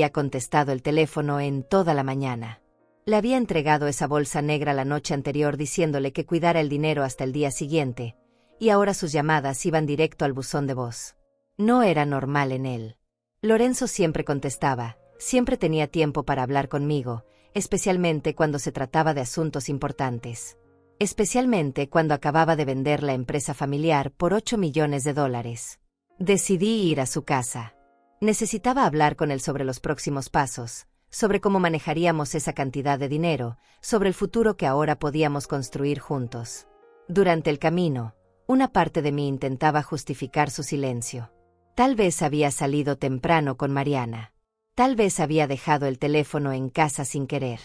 había contestado el teléfono en toda la mañana. Le había entregado esa bolsa negra la noche anterior diciéndole que cuidara el dinero hasta el día siguiente, y ahora sus llamadas iban directo al buzón de voz. No era normal en él. Lorenzo siempre contestaba, siempre tenía tiempo para hablar conmigo, especialmente cuando se trataba de asuntos importantes. Especialmente cuando acababa de vender la empresa familiar por $8 millones. Decidí ir a su casa. Necesitaba hablar con él sobre los próximos pasos, sobre cómo manejaríamos esa cantidad de dinero, sobre el futuro que ahora podíamos construir juntos. Durante el camino, una parte de mí intentaba justificar su silencio. Tal vez había salido temprano con Mariana. Tal vez había dejado el teléfono en casa sin querer.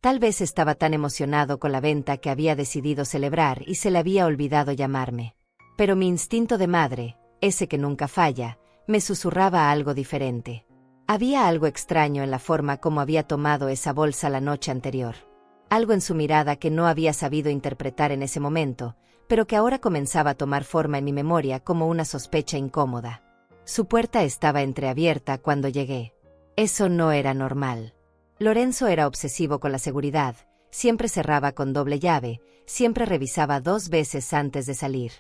Tal vez estaba tan emocionado con la venta que había decidido celebrar y se le había olvidado llamarme. Pero mi instinto de madre, ese que nunca falla, me susurraba algo diferente. Había algo extraño en la forma como había tomado esa bolsa la noche anterior. Algo en su mirada que no había sabido interpretar en ese momento, pero que ahora comenzaba a tomar forma en mi memoria como una sospecha incómoda. Su puerta estaba entreabierta cuando llegué. Eso no era normal. Lorenzo era obsesivo con la seguridad, siempre cerraba con doble llave, siempre revisaba 2 veces antes de salir.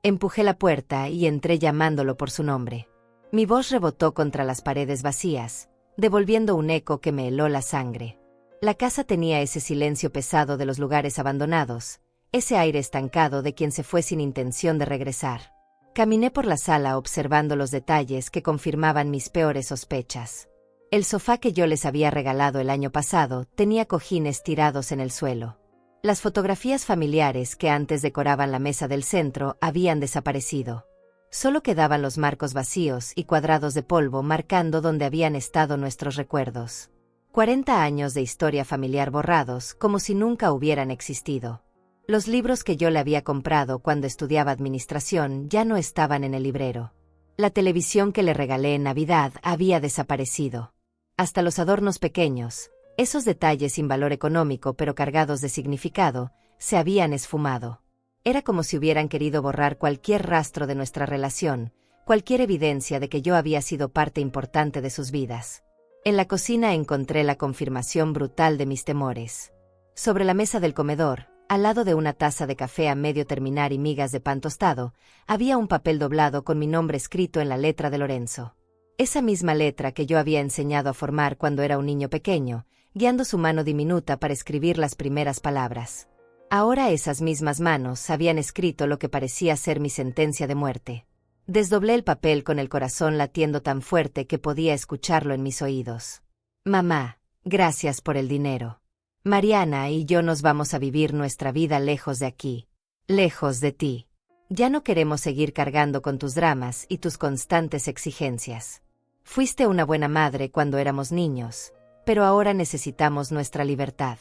Empujé la puerta y entré llamándolo por su nombre. Mi voz rebotó contra las paredes vacías, devolviendo un eco que me heló la sangre. La casa tenía ese silencio pesado de los lugares abandonados, ese aire estancado de quien se fue sin intención de regresar. Caminé por la sala observando los detalles que confirmaban mis peores sospechas. El sofá que yo les había regalado el año pasado tenía cojines tirados en el suelo. Las fotografías familiares que antes decoraban la mesa del centro habían desaparecido. Solo quedaban los marcos vacíos y cuadrados de polvo marcando donde habían estado nuestros recuerdos. 40 años de historia familiar borrados como si nunca hubieran existido. Los libros que yo le había comprado cuando estudiaba administración ya no estaban en el librero. La televisión que le regalé en Navidad había desaparecido. Hasta los adornos pequeños, esos detalles sin valor económico pero cargados de significado, se habían esfumado. Era como si hubieran querido borrar cualquier rastro de nuestra relación, cualquier evidencia de que yo había sido parte importante de sus vidas. En la cocina encontré la confirmación brutal de mis temores. Sobre la mesa del comedor, al lado de una taza de café a medio terminar y migas de pan tostado, había un papel doblado con mi nombre escrito en la letra de Lorenzo. Esa misma letra que yo había enseñado a formar cuando era un niño pequeño, guiando su mano diminuta para escribir las primeras palabras. Ahora esas mismas manos habían escrito lo que parecía ser mi sentencia de muerte. Desdoblé el papel con el corazón latiendo tan fuerte que podía escucharlo en mis oídos. Mamá, gracias por el dinero. Mariana y yo nos vamos a vivir nuestra vida lejos de aquí. Lejos de ti. Ya no queremos seguir cargando con tus dramas y tus constantes exigencias. Fuiste una buena madre cuando éramos niños, pero ahora necesitamos nuestra libertad.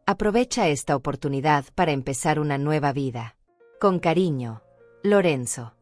Aprovecha esta oportunidad para empezar una nueva vida. Con cariño, Lorenzo.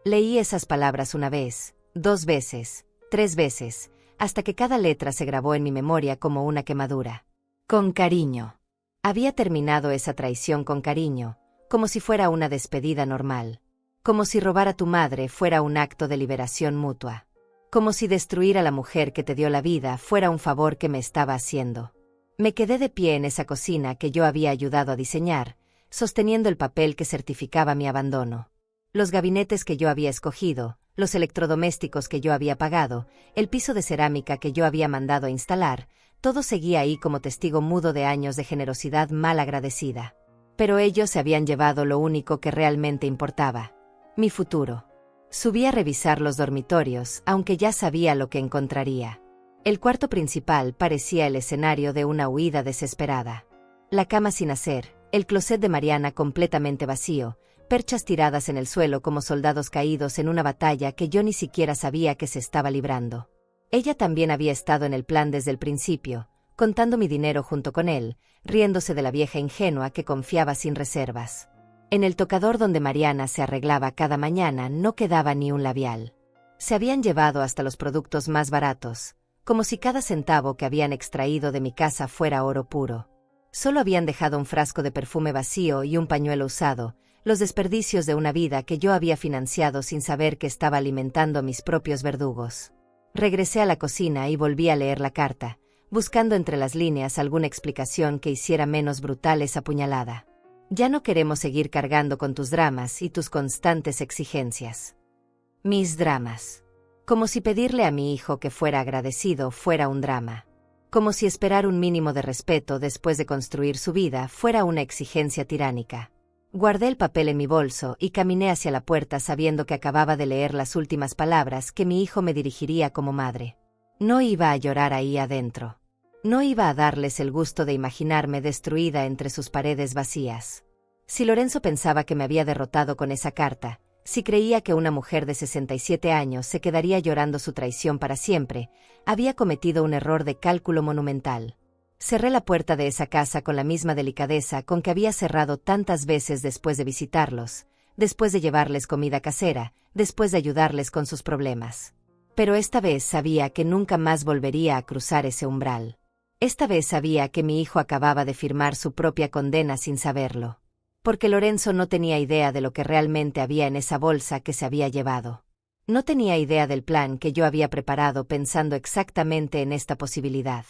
Leí esas palabras una vez, 2 veces, 3 veces, hasta que cada letra se grabó en mi memoria como una quemadura. Con cariño. Había terminado esa traición con cariño, como si fuera una despedida normal. Como si robar a tu madre fuera un acto de liberación mutua. Como si destruir a la mujer que te dio la vida fuera un favor que me estaba haciendo. Me quedé de pie en esa cocina que yo había ayudado a diseñar, sosteniendo el papel que certificaba mi abandono. Los gabinetes que yo había escogido, los electrodomésticos que yo había pagado, el piso de cerámica que yo había mandado a instalar, todo seguía ahí como testigo mudo de años de generosidad mal agradecida. Pero ellos se habían llevado lo único que realmente importaba: mi futuro. Subí a revisar los dormitorios, aunque ya sabía lo que encontraría. El cuarto principal parecía el escenario de una huida desesperada. La cama sin hacer, el closet de Mariana completamente vacío, perchas tiradas en el suelo como soldados caídos en una batalla que yo ni siquiera sabía que se estaba librando. Ella también había estado en el plan desde el principio, contando mi dinero junto con él, riéndose de la vieja ingenua que confiaba sin reservas. En el tocador donde Mariana se arreglaba cada mañana no quedaba ni un labial. Se habían llevado hasta los productos más baratos, como si cada centavo que habían extraído de mi casa fuera oro puro. Solo habían dejado un frasco de perfume vacío y un pañuelo usado, los desperdicios de una vida que yo había financiado sin saber que estaba alimentando a mis propios verdugos. Regresé a la cocina y volví a leer la carta, buscando entre las líneas alguna explicación que hiciera menos brutal esa puñalada. Ya no queremos seguir cargando con tus dramas y tus constantes exigencias. Mis dramas. Como si pedirle a mi hijo que fuera agradecido fuera un drama. Como si esperar un mínimo de respeto después de construir su vida fuera una exigencia tiránica. Guardé el papel en mi bolso y caminé hacia la puerta sabiendo que acababa de leer las últimas palabras que mi hijo me dirigiría como madre. No iba a llorar ahí adentro. No iba a darles el gusto de imaginarme destruida entre sus paredes vacías. Si Lorenzo pensaba que me había derrotado con esa carta, si creía que una mujer de 67 años se quedaría llorando su traición para siempre, había cometido un error de cálculo monumental. Cerré la puerta de esa casa con la misma delicadeza con que había cerrado tantas veces después de visitarlos, después de llevarles comida casera, después de ayudarles con sus problemas. Pero esta vez sabía que nunca más volvería a cruzar ese umbral. Esta vez sabía que mi hijo acababa de firmar su propia condena sin saberlo. Porque Lorenzo no tenía idea de lo que realmente había en esa bolsa que se había llevado. No tenía idea del plan que yo había preparado pensando exactamente en esta posibilidad.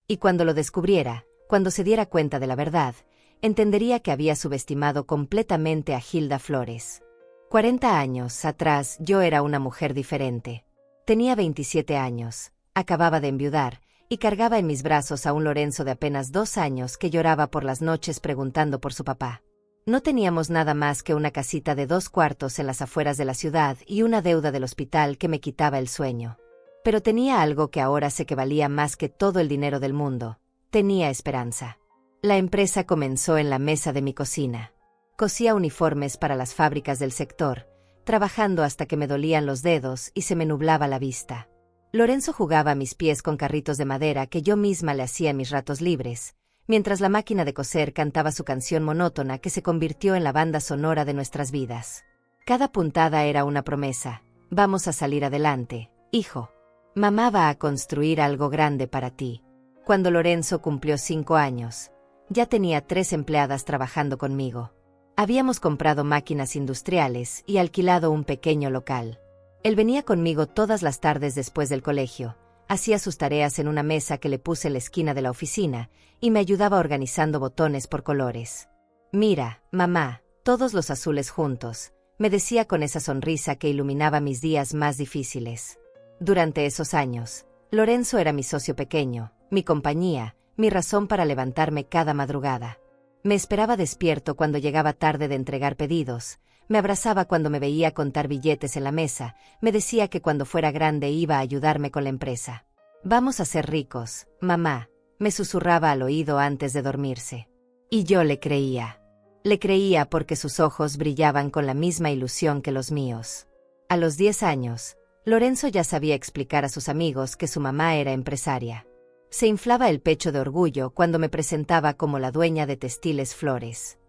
Y cuando lo descubriera, cuando se diera cuenta de la verdad, entendería que había subestimado completamente a Hilda Flores. 40 años atrás yo era una mujer diferente. Tenía 27 años, acababa de enviudar, y cargaba en mis brazos a un Lorenzo de apenas 2 años que lloraba por las noches preguntando por su papá. No teníamos nada más que una casita de 2 cuartos en las afueras de la ciudad y una deuda del hospital que me quitaba el sueño. Pero tenía algo que ahora sé que valía más que todo el dinero del mundo. Tenía esperanza. La empresa comenzó en la mesa de mi cocina. Cosía uniformes para las fábricas del sector, trabajando hasta que me dolían los dedos y se me nublaba la vista. Lorenzo jugaba a mis pies con carritos de madera que yo misma le hacía en mis ratos libres, mientras la máquina de coser cantaba su canción monótona que se convirtió en la banda sonora de nuestras vidas. Cada puntada era una promesa. Vamos a salir adelante, hijo. Mamá va a construir algo grande para ti. Cuando Lorenzo cumplió 5 años, ya tenía 3 empleadas trabajando conmigo. Habíamos comprado máquinas industriales y alquilado un pequeño local. Él venía conmigo todas las tardes después del colegio, hacía sus tareas en una mesa que le puse en la esquina de la oficina y me ayudaba organizando botones por colores. Mira, mamá, todos los azules juntos, me decía con esa sonrisa que iluminaba mis días más difíciles. Durante esos años, Lorenzo era mi socio pequeño, mi compañía, mi razón para levantarme cada madrugada. Me esperaba despierto cuando llegaba tarde de entregar pedidos, me abrazaba cuando me veía contar billetes en la mesa, me decía que cuando fuera grande iba a ayudarme con la empresa. Vamos a ser ricos, mamá, me susurraba al oído antes de dormirse. Y yo le creía. Le creía porque sus ojos brillaban con la misma ilusión que los míos. A los 10 años, Lorenzo ya sabía explicar a sus amigos que su mamá era empresaria. Se inflaba el pecho de orgullo cuando me presentaba como la dueña de Textiles Flores.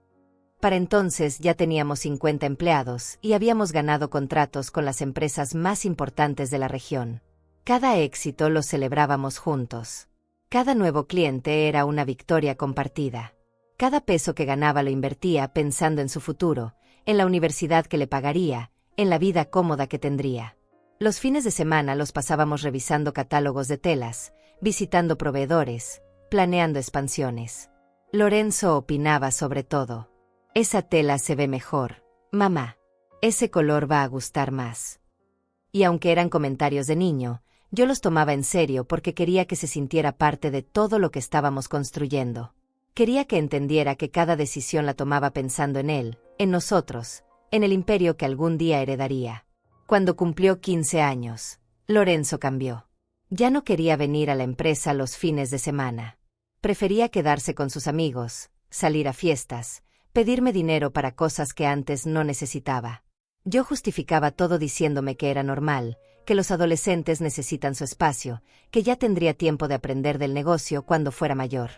Para entonces ya teníamos 50 empleados y habíamos ganado contratos con las empresas más importantes de la región. Cada éxito lo celebrábamos juntos. Cada nuevo cliente era una victoria compartida. Cada peso que ganaba lo invertía pensando en su futuro, en la universidad que le pagaría, en la vida cómoda que tendría. Los fines de semana los pasábamos revisando catálogos de telas, visitando proveedores, planeando expansiones. Lorenzo opinaba sobre todo. Esa tela se ve mejor, mamá. Ese color va a gustar más. Y aunque eran comentarios de niño, yo los tomaba en serio porque quería que se sintiera parte de todo lo que estábamos construyendo. Quería que entendiera que cada decisión la tomaba pensando en él, en nosotros, en el imperio que algún día heredaría. Cuando cumplió 15 años, Lorenzo cambió. Ya no quería venir a la empresa los fines de semana. Prefería quedarse con sus amigos, salir a fiestas, pedirme dinero para cosas que antes no necesitaba. Yo justificaba todo diciéndome que era normal, que los adolescentes necesitan su espacio, que ya tendría tiempo de aprender del negocio cuando fuera mayor.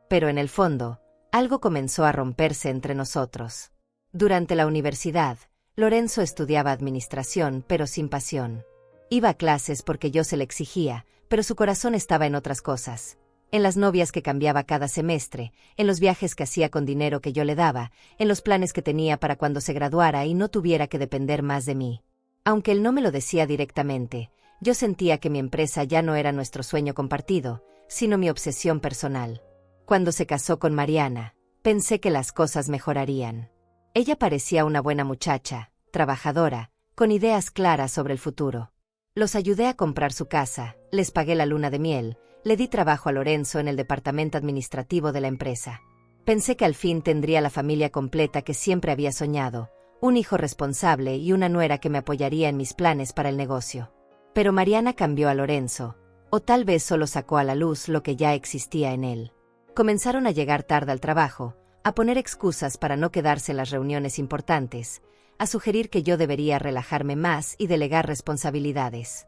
Pero en el fondo, algo comenzó a romperse entre nosotros. Durante la universidad, Lorenzo estudiaba administración, pero sin pasión. Iba a clases porque yo se le exigía, pero su corazón estaba en otras cosas. En las novias que cambiaba cada semestre, en los viajes que hacía con dinero que yo le daba, en los planes que tenía para cuando se graduara y no tuviera que depender más de mí. Aunque él no me lo decía directamente, Yo sentía que mi empresa ya no era nuestro sueño compartido, sino mi obsesión personal. Cuando se casó con Mariana, pensé que las cosas mejorarían. Ella parecía una buena muchacha, trabajadora, con ideas claras sobre el futuro. Los ayudé a comprar su casa, les pagué la luna de miel, le di trabajo a Lorenzo en el departamento administrativo de la empresa. Pensé que al fin tendría la familia completa que siempre había soñado, un hijo responsable y una nuera que me apoyaría en mis planes para el negocio. Pero Mariana cambió a Lorenzo, o tal vez solo sacó a la luz lo que ya existía en él. Comenzaron a llegar tarde al trabajo, a poner excusas para no quedarse en las reuniones importantes, a sugerir que yo debería relajarme más y delegar responsabilidades.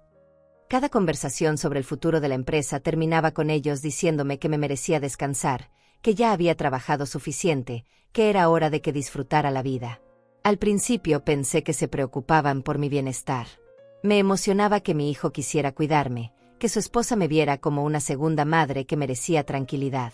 Cada conversación sobre el futuro de la empresa terminaba con ellos diciéndome que me merecía descansar, que ya había trabajado suficiente, que era hora de que disfrutara la vida. Al principio pensé que se preocupaban por mi bienestar. Me emocionaba que mi hijo quisiera cuidarme, que su esposa me viera como una segunda madre que merecía tranquilidad.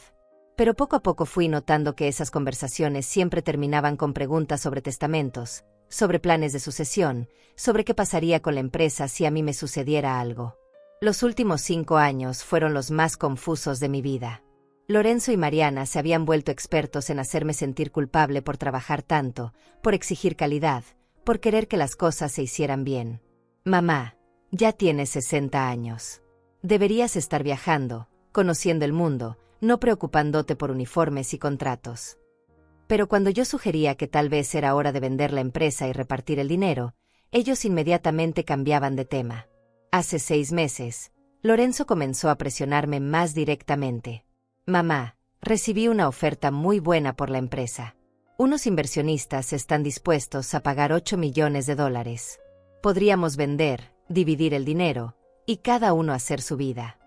Pero poco a poco fui notando que esas conversaciones siempre terminaban con preguntas sobre testamentos, sobre planes de sucesión, sobre qué pasaría con la empresa si a mí me sucediera algo. Los últimos 5 años fueron los más confusos de mi vida. Lorenzo y Mariana se habían vuelto expertos en hacerme sentir culpable por trabajar tanto, por exigir calidad, por querer que las cosas se hicieran bien. Mamá, ya tienes 60 años. Deberías estar viajando, conociendo el mundo, no preocupándote por uniformes y contratos. Pero cuando yo sugería que tal vez era hora de vender la empresa y repartir el dinero, ellos inmediatamente cambiaban de tema. Hace 6 meses, Lorenzo comenzó a presionarme más directamente. Mamá, recibí una oferta muy buena por la empresa. Unos inversionistas están dispuestos a pagar $8 millones. Podríamos vender, dividir el dinero, y cada uno hacer su vida.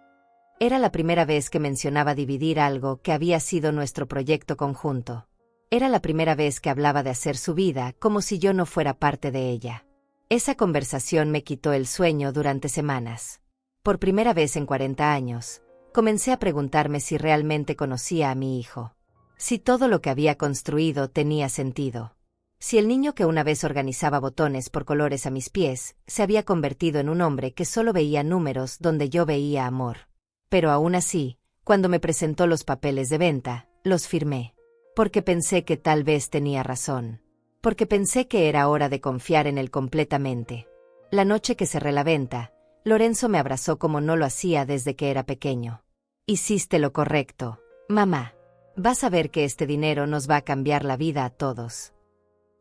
Era la primera vez que mencionaba dividir algo que había sido nuestro proyecto conjunto. Era la primera vez que hablaba de hacer su vida como si yo no fuera parte de ella. Esa conversación me quitó el sueño durante semanas. Por primera vez en 40 años, comencé a preguntarme si realmente conocía a mi hijo. Si todo lo que había construido tenía sentido. Si el niño que una vez organizaba botones por colores a mis pies, se había convertido en un hombre que solo veía números donde yo veía amor. Pero aún así, cuando me presentó los papeles de venta, los firmé. Porque pensé que tal vez tenía razón. Porque pensé que era hora de confiar en él completamente. La noche que cerré la venta, Lorenzo me abrazó como no lo hacía desde que era pequeño. Hiciste lo correcto, mamá. Vas a ver que este dinero nos va a cambiar la vida a todos.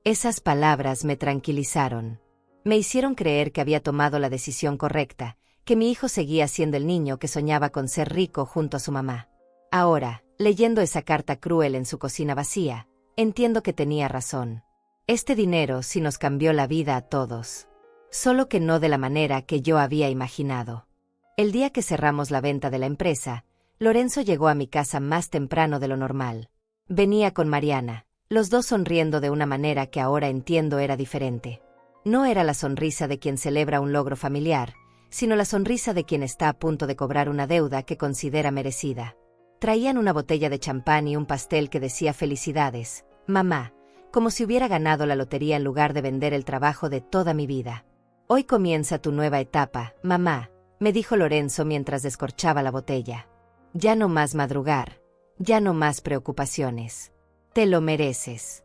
Esas palabras me tranquilizaron. Me hicieron creer que había tomado la decisión correcta, que mi hijo seguía siendo el niño que soñaba con ser rico junto a su mamá. Ahora, leyendo esa carta cruel en su cocina vacía, entiendo que tenía razón. Este dinero sí nos cambió la vida a todos. Solo que no de la manera que yo había imaginado. El día que cerramos la venta de la empresa, Lorenzo llegó a mi casa más temprano de lo normal. Venía con Mariana, los dos sonriendo de una manera que ahora entiendo era diferente. No era la sonrisa de quien celebra un logro familiar, sino la sonrisa de quien está a punto de cobrar una deuda que considera merecida. Traían una botella de champán y un pastel que decía felicidades, mamá, como si hubiera ganado la lotería en lugar de vender el trabajo de toda mi vida. Hoy comienza tu nueva etapa, mamá, me dijo Lorenzo mientras descorchaba la botella. Ya no más madrugar, ya no más preocupaciones. Te lo mereces.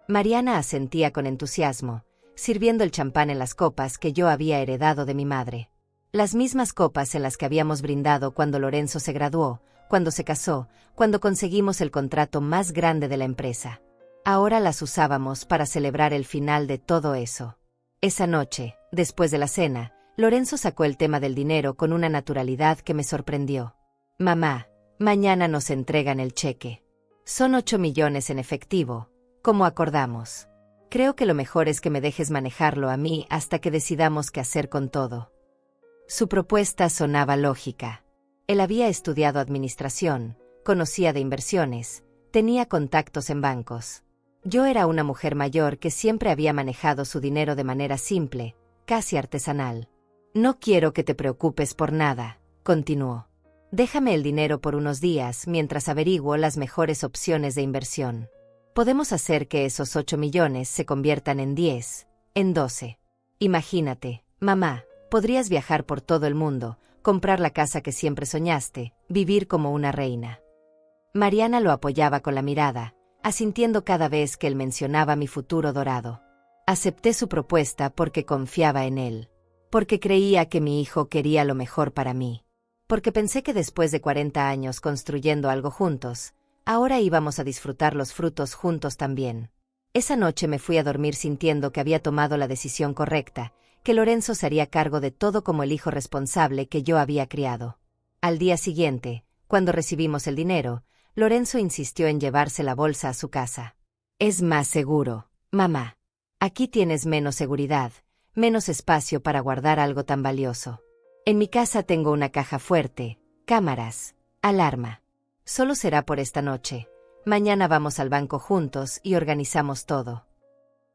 Mariana asentía con entusiasmo, sirviendo el champán en las copas que yo había heredado de mi madre. Las mismas copas en las que habíamos brindado cuando Lorenzo se graduó, cuando se casó, cuando conseguimos el contrato más grande de la empresa. Ahora las usábamos para celebrar el final de todo eso. Esa noche, después de la cena, Lorenzo sacó el tema del dinero con una naturalidad que me sorprendió. Mamá, mañana nos entregan el cheque. Son 8 millones en efectivo, como acordamos. Creo que lo mejor es que me dejes manejarlo a mí hasta que decidamos qué hacer con todo. Su propuesta sonaba lógica. Él había estudiado administración, conocía de inversiones, tenía contactos en bancos. Yo era una mujer mayor que siempre había manejado su dinero de manera simple, casi artesanal. No quiero que te preocupes por nada, continuó. Déjame el dinero por unos días mientras averiguo las mejores opciones de inversión. Podemos hacer que esos 8 millones se conviertan en 10, en 12. Imagínate, mamá, Podrías viajar por todo el mundo, comprar la casa que siempre soñaste, vivir como una reina. Mariana lo apoyaba con la mirada, asintiendo cada vez que él mencionaba mi futuro dorado. Acepté su propuesta porque confiaba en él, porque creía que mi hijo quería lo mejor para mí, porque pensé que después de 40 años construyendo algo juntos, ahora íbamos a disfrutar los frutos juntos también. Esa noche me fui a dormir sintiendo que había tomado la decisión correcta, que Lorenzo se haría cargo de todo como el hijo responsable que yo había criado. Al día siguiente, cuando recibimos el dinero, Lorenzo insistió en llevarse la bolsa a su casa. Es más seguro, mamá. Aquí tienes menos seguridad, menos espacio para guardar algo tan valioso. En mi casa tengo una caja fuerte, cámaras, alarma. Solo será por esta noche. Mañana vamos al banco juntos y organizamos todo.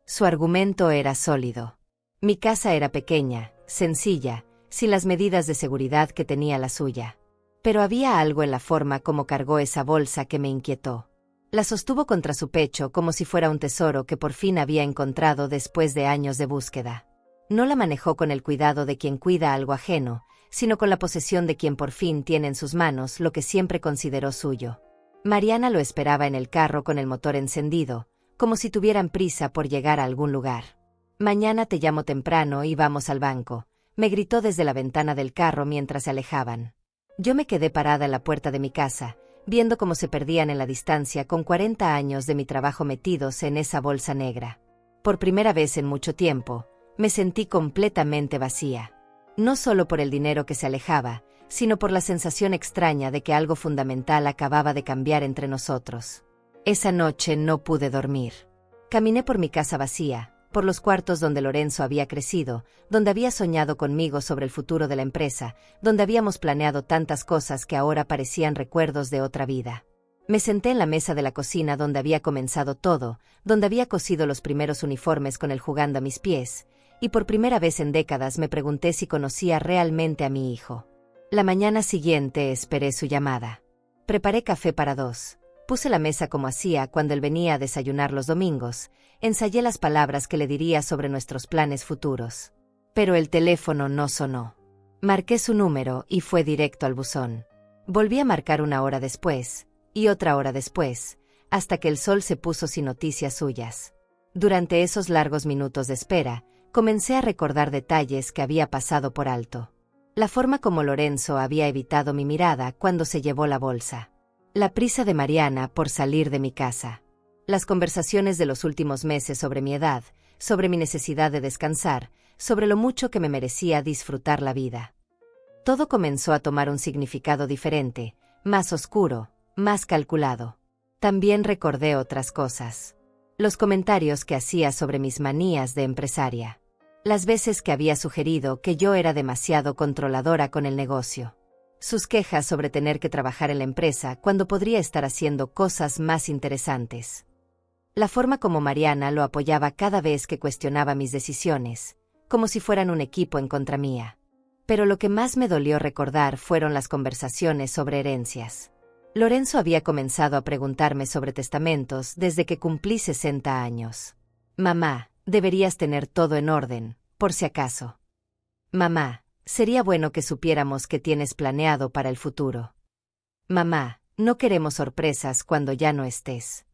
Su argumento era sólido. Mi casa era pequeña, sencilla, sin las medidas de seguridad que tenía la suya. Pero había algo en la forma como cargó esa bolsa que me inquietó. La sostuvo contra su pecho como si fuera un tesoro que por fin había encontrado después de años de búsqueda. No la manejó con el cuidado de quien cuida algo ajeno, sino con la posesión de quien por fin tiene en sus manos lo que siempre consideró suyo. Mariana lo esperaba en el carro con el motor encendido, como si tuvieran prisa por llegar a algún lugar. «Mañana te llamo temprano y vamos al banco», me gritó desde la ventana del carro mientras se alejaban. Yo me quedé parada en la puerta de mi casa, viendo cómo se perdían en la distancia con 40 años de mi trabajo metidos en esa bolsa negra. Por primera vez en mucho tiempo, me sentí completamente vacía. No solo por el dinero que se alejaba, sino por la sensación extraña de que algo fundamental acababa de cambiar entre nosotros. Esa noche no pude dormir. Caminé por mi casa vacía, por los cuartos donde Lorenzo había crecido, donde había soñado conmigo sobre el futuro de la empresa, donde habíamos planeado tantas cosas que ahora parecían recuerdos de otra vida. Me senté en la mesa de la cocina donde había comenzado todo, donde había cosido los primeros uniformes con él jugando a mis pies, y por primera vez en décadas me pregunté si conocía realmente a mi hijo. La mañana siguiente esperé su llamada. Preparé café para dos. Puse la mesa como hacía cuando él venía a desayunar los domingos. Ensayé las palabras que le diría sobre nuestros planes futuros. Pero el teléfono no sonó. Marqué su número y fue directo al buzón. Volví a marcar 1 hora después, y otra hora después, hasta que el sol se puso sin noticias suyas. Durante esos largos minutos de espera, comencé a recordar detalles que había pasado por alto. La forma como Lorenzo había evitado mi mirada cuando se llevó la bolsa. La prisa de Mariana por salir de mi casa. Las conversaciones de los últimos meses sobre mi edad, sobre mi necesidad de descansar, sobre lo mucho que me merecía disfrutar la vida. Todo comenzó a tomar un significado diferente, más oscuro, más calculado. También recordé otras cosas. Los comentarios que hacía sobre mis manías de empresaria. Las veces que había sugerido que yo era demasiado controladora con el negocio. Sus quejas sobre tener que trabajar en la empresa cuando podría estar haciendo cosas más interesantes. La forma como Mariana lo apoyaba cada vez que cuestionaba mis decisiones, como si fueran un equipo en contra mía. Pero lo que más me dolió recordar fueron las conversaciones sobre herencias. Lorenzo había comenzado a preguntarme sobre testamentos desde que cumplí 60 años. «Mamá, deberías tener todo en orden, por si acaso. Mamá, sería bueno que supiéramos qué tienes planeado para el futuro. Mamá, no queremos sorpresas cuando ya no estés».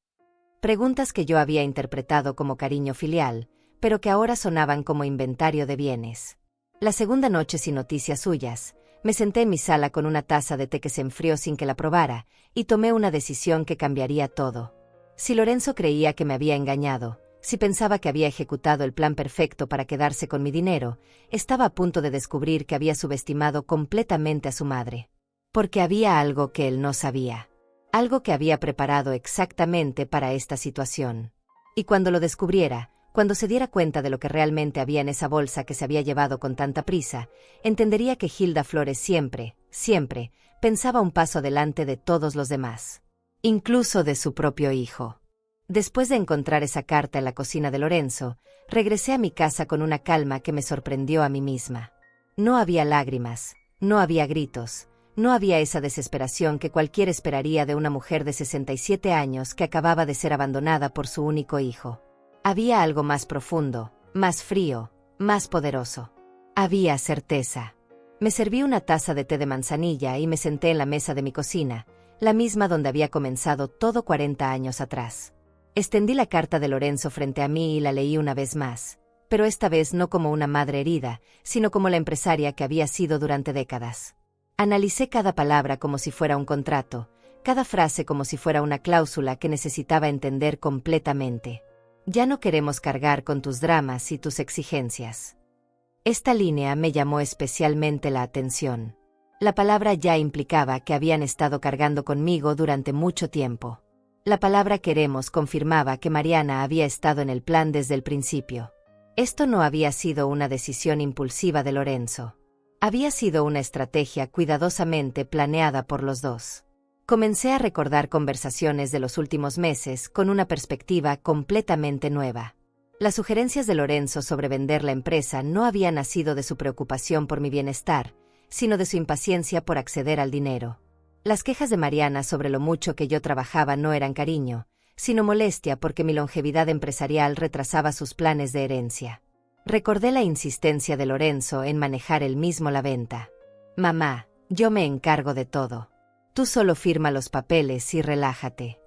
Preguntas que yo había interpretado como cariño filial, pero que ahora sonaban como inventario de bienes. La segunda noche sin noticias suyas, me senté en mi sala con una taza de té que se enfrió sin que la probara, y tomé una decisión que cambiaría todo. Si Lorenzo creía que me había engañado, si pensaba que había ejecutado el plan perfecto para quedarse con mi dinero, estaba a punto de descubrir que había subestimado completamente a su madre. Porque había algo que él no sabía. Algo que había preparado exactamente para esta situación. Y cuando lo descubriera, cuando se diera cuenta de lo que realmente había en esa bolsa que se había llevado con tanta prisa, entendería que Hilda Flores siempre, siempre, pensaba un paso adelante de todos los demás. Incluso de su propio hijo. Después de encontrar esa carta en la cocina de Lorenzo, regresé a mi casa con una calma que me sorprendió a mí misma. No había lágrimas, no había gritos, no había esa desesperación que cualquiera esperaría de una mujer de 67 años que acababa de ser abandonada por su único hijo. Había algo más profundo, más frío, más poderoso. Había certeza. Me serví una taza de té de manzanilla y me senté en la mesa de mi cocina, la misma donde había comenzado todo 40 años atrás. Extendí la carta de Lorenzo frente a mí y la leí una vez más, pero esta vez no como una madre herida, sino como la empresaria que había sido durante décadas. Analicé cada palabra como si fuera un contrato, cada frase como si fuera una cláusula que necesitaba entender completamente. Ya no queremos cargar con tus dramas y tus exigencias. Esta línea me llamó especialmente la atención. La palabra ya implicaba que habían estado cargando conmigo durante mucho tiempo. La palabra queremos confirmaba que Mariana había estado en el plan desde el principio. Esto no había sido una decisión impulsiva de Lorenzo. Había sido una estrategia cuidadosamente planeada por los dos. Comencé a recordar conversaciones de los últimos meses con una perspectiva completamente nueva. Las sugerencias de Lorenzo sobre vender la empresa no habían nacido de su preocupación por mi bienestar, sino de su impaciencia por acceder al dinero. Las quejas de Mariana sobre lo mucho que yo trabajaba no eran cariño, sino molestia porque mi longevidad empresarial retrasaba sus planes de herencia. Recordé la insistencia de Lorenzo en manejar él mismo la venta. Mamá, yo me encargo de todo. Tú solo firma los papeles y relájate.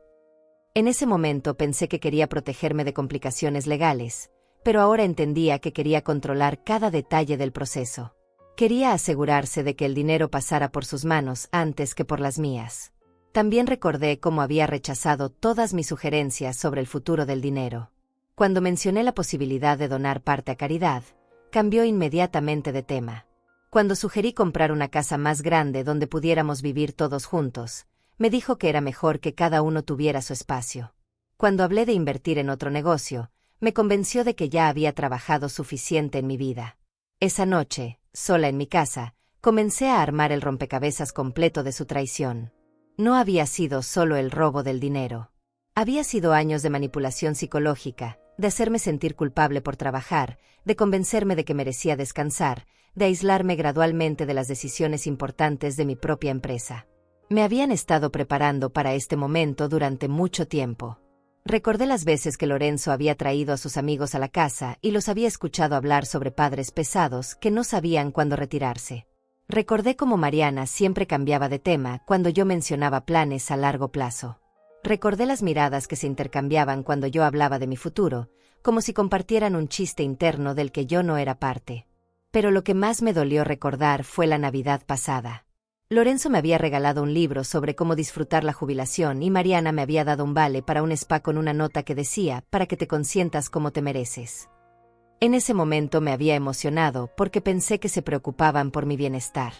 En ese momento pensé que quería protegerme de complicaciones legales, pero ahora entendía que quería controlar cada detalle del proceso. Quería asegurarse de que el dinero pasara por sus manos antes que por las mías. También recordé cómo había rechazado todas mis sugerencias sobre el futuro del dinero. Cuando mencioné la posibilidad de donar parte a caridad, cambió inmediatamente de tema. Cuando sugerí comprar una casa más grande donde pudiéramos vivir todos juntos, me dijo que era mejor que cada uno tuviera su espacio. Cuando hablé de invertir en otro negocio, me convenció de que ya había trabajado suficiente en mi vida. Esa noche, sola en mi casa, comencé a armar el rompecabezas completo de su traición. No había sido solo el robo del dinero. Había sido años de manipulación psicológica, de hacerme sentir culpable por trabajar, de convencerme de que merecía descansar, de aislarme gradualmente de las decisiones importantes de mi propia empresa. Me habían estado preparando para este momento durante mucho tiempo. Recordé las veces que Lorenzo había traído a sus amigos a la casa y los había escuchado hablar sobre padres pesados que no sabían cuándo retirarse. Recordé cómo Mariana siempre cambiaba de tema cuando yo mencionaba planes a largo plazo. Recordé las miradas que se intercambiaban cuando yo hablaba de mi futuro, como si compartieran un chiste interno del que yo no era parte. Pero lo que más me dolió recordar fue la Navidad pasada. Lorenzo me había regalado un libro sobre cómo disfrutar la jubilación y Mariana me había dado un vale para un spa con una nota que decía, para que te consientas como te mereces. En ese momento me había emocionado porque pensé que se preocupaban por mi bienestar.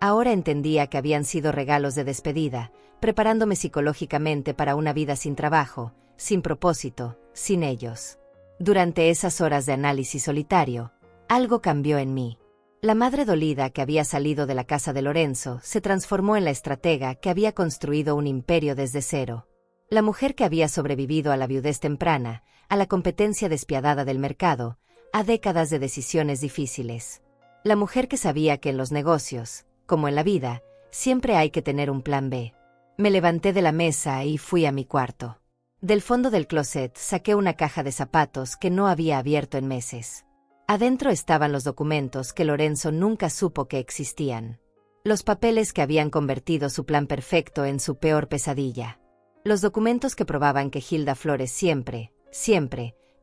Ahora entendía que habían sido regalos de despedida, preparándome psicológicamente para una vida sin trabajo, sin propósito, sin ellos. Durante esas horas de análisis solitario, algo cambió en mí. La madre dolida que había salido de la casa de Lorenzo se transformó en la estratega que había construido un imperio desde cero. La mujer que había sobrevivido a la viudez temprana, a la competencia despiadada del mercado, a décadas de decisiones difíciles. La mujer que sabía que en los negocios, como en la vida, siempre hay que tener un plan B. Me levanté de la mesa y fui a mi cuarto. Del fondo del closet saqué una caja de zapatos que no había abierto en meses. Adentro estaban los documentos que Lorenzo nunca supo que existían. Los papeles que habían convertido su plan perfecto en su peor pesadilla. Los documentos que probaban que Hilda Flores siempre,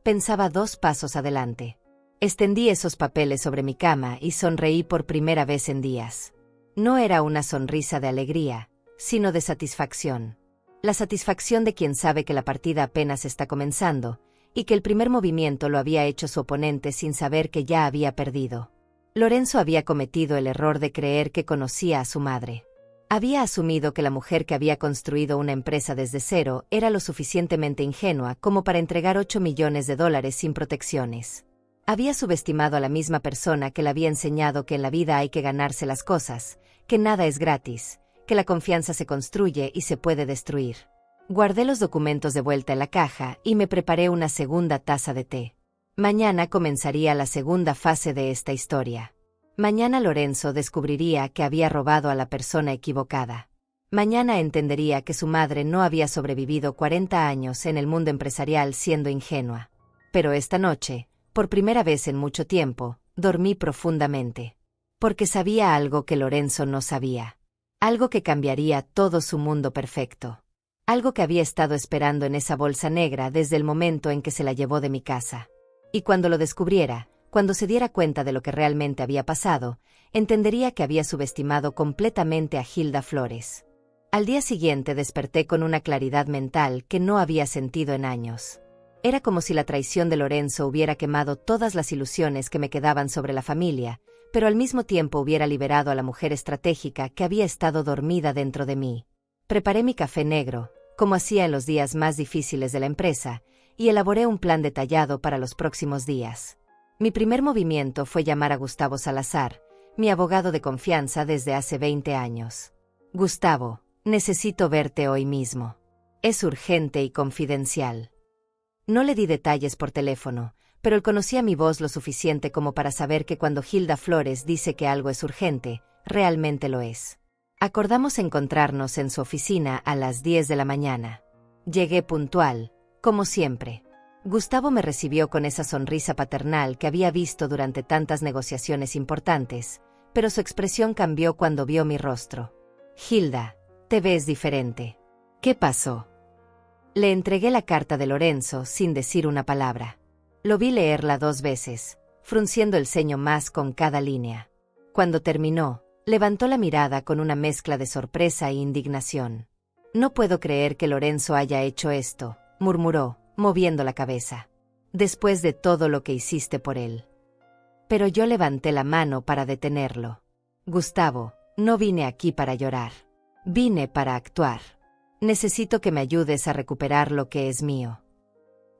pensaba 2 pasos adelante. Extendí esos papeles sobre mi cama y sonreí por primera vez en días. No era una sonrisa de alegría, sino de satisfacción. La satisfacción de quien sabe que la partida apenas está comenzando, y que el primer movimiento lo había hecho su oponente sin saber que ya había perdido. Lorenzo había cometido el error de creer que conocía a su madre. Había asumido que la mujer que había construido una empresa desde cero era lo suficientemente ingenua como para entregar $8 millones sin protecciones. Había subestimado a la misma persona que le había enseñado que en la vida hay que ganarse las cosas, que nada es gratis, que la confianza se construye y se puede destruir. Guardé los documentos de vuelta en la caja y me preparé una segunda taza de té. Mañana comenzaría la segunda fase de esta historia. Mañana Lorenzo descubriría que había robado a la persona equivocada. Mañana entendería que su madre no había sobrevivido 40 años en el mundo empresarial siendo ingenua. Pero esta noche, por primera vez en mucho tiempo, Dormí profundamente. Porque sabía algo que Lorenzo no sabía. Algo que cambiaría todo su mundo perfecto. Algo que había estado esperando en esa bolsa negra desde el momento en que se la llevó de mi casa. Y cuando lo descubriera, cuando se diera cuenta de lo que realmente había pasado, entendería que había subestimado completamente a Hilda Flores. Al día siguiente desperté con una claridad mental que no había sentido en años. Era como si la traición de Lorenzo hubiera quemado todas las ilusiones que me quedaban sobre la familia, pero al mismo tiempo hubiera liberado a la mujer estratégica que había estado dormida dentro de mí. Preparé mi café negro, como hacía en los días más difíciles de la empresa, y elaboré un plan detallado para los próximos días. Mi primer movimiento fue llamar a Gustavo Salazar, mi abogado de confianza desde hace 20 años. Gustavo, necesito verte hoy mismo. Es urgente y confidencial. No le di detalles por teléfono, pero él conocía mi voz lo suficiente como para saber que cuando Hilda Flores dice que algo es urgente, realmente lo es. Acordamos encontrarnos en su oficina a las 10 de la mañana. Llegué puntual, como siempre. Gustavo me recibió con esa sonrisa paternal que había visto durante tantas negociaciones importantes, pero su expresión cambió cuando vio mi rostro. Hilda, te ves diferente. ¿Qué pasó? Le entregué la carta de Lorenzo sin decir una palabra. Lo vi leerla 2 veces, frunciendo el ceño más con cada línea. Cuando terminó, levantó la mirada con una mezcla de sorpresa e indignación. No puedo creer que Lorenzo haya hecho esto, murmuró, moviendo la cabeza. Después de todo lo que hiciste por él. Pero yo levanté la mano para detenerlo. Gustavo, no vine aquí para llorar. Vine para actuar. Necesito que me ayudes a recuperar lo que es mío.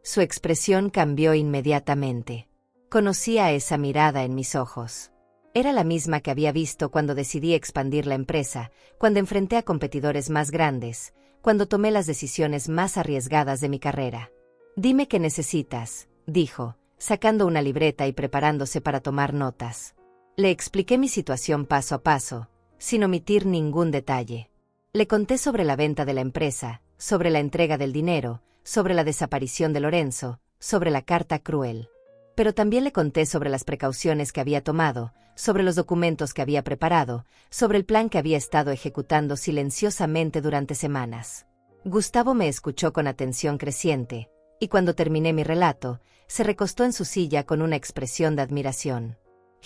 Su expresión cambió inmediatamente. Conocía esa mirada en mis ojos. Era la misma que había visto cuando decidí expandir la empresa, cuando enfrenté a competidores más grandes, cuando tomé las decisiones más arriesgadas de mi carrera. Dime qué necesitas, dijo, sacando una libreta y preparándose para tomar notas. Le expliqué mi situación paso a paso, sin omitir ningún detalle. Le conté sobre la venta de la empresa, sobre la entrega del dinero, sobre la desaparición de Lorenzo, sobre la carta cruel. Pero también le conté sobre las precauciones que había tomado, sobre los documentos que había preparado, sobre el plan que había estado ejecutando silenciosamente durante semanas. Gustavo me escuchó con atención creciente, y cuando terminé mi relato, se recostó en su silla con una expresión de admiración.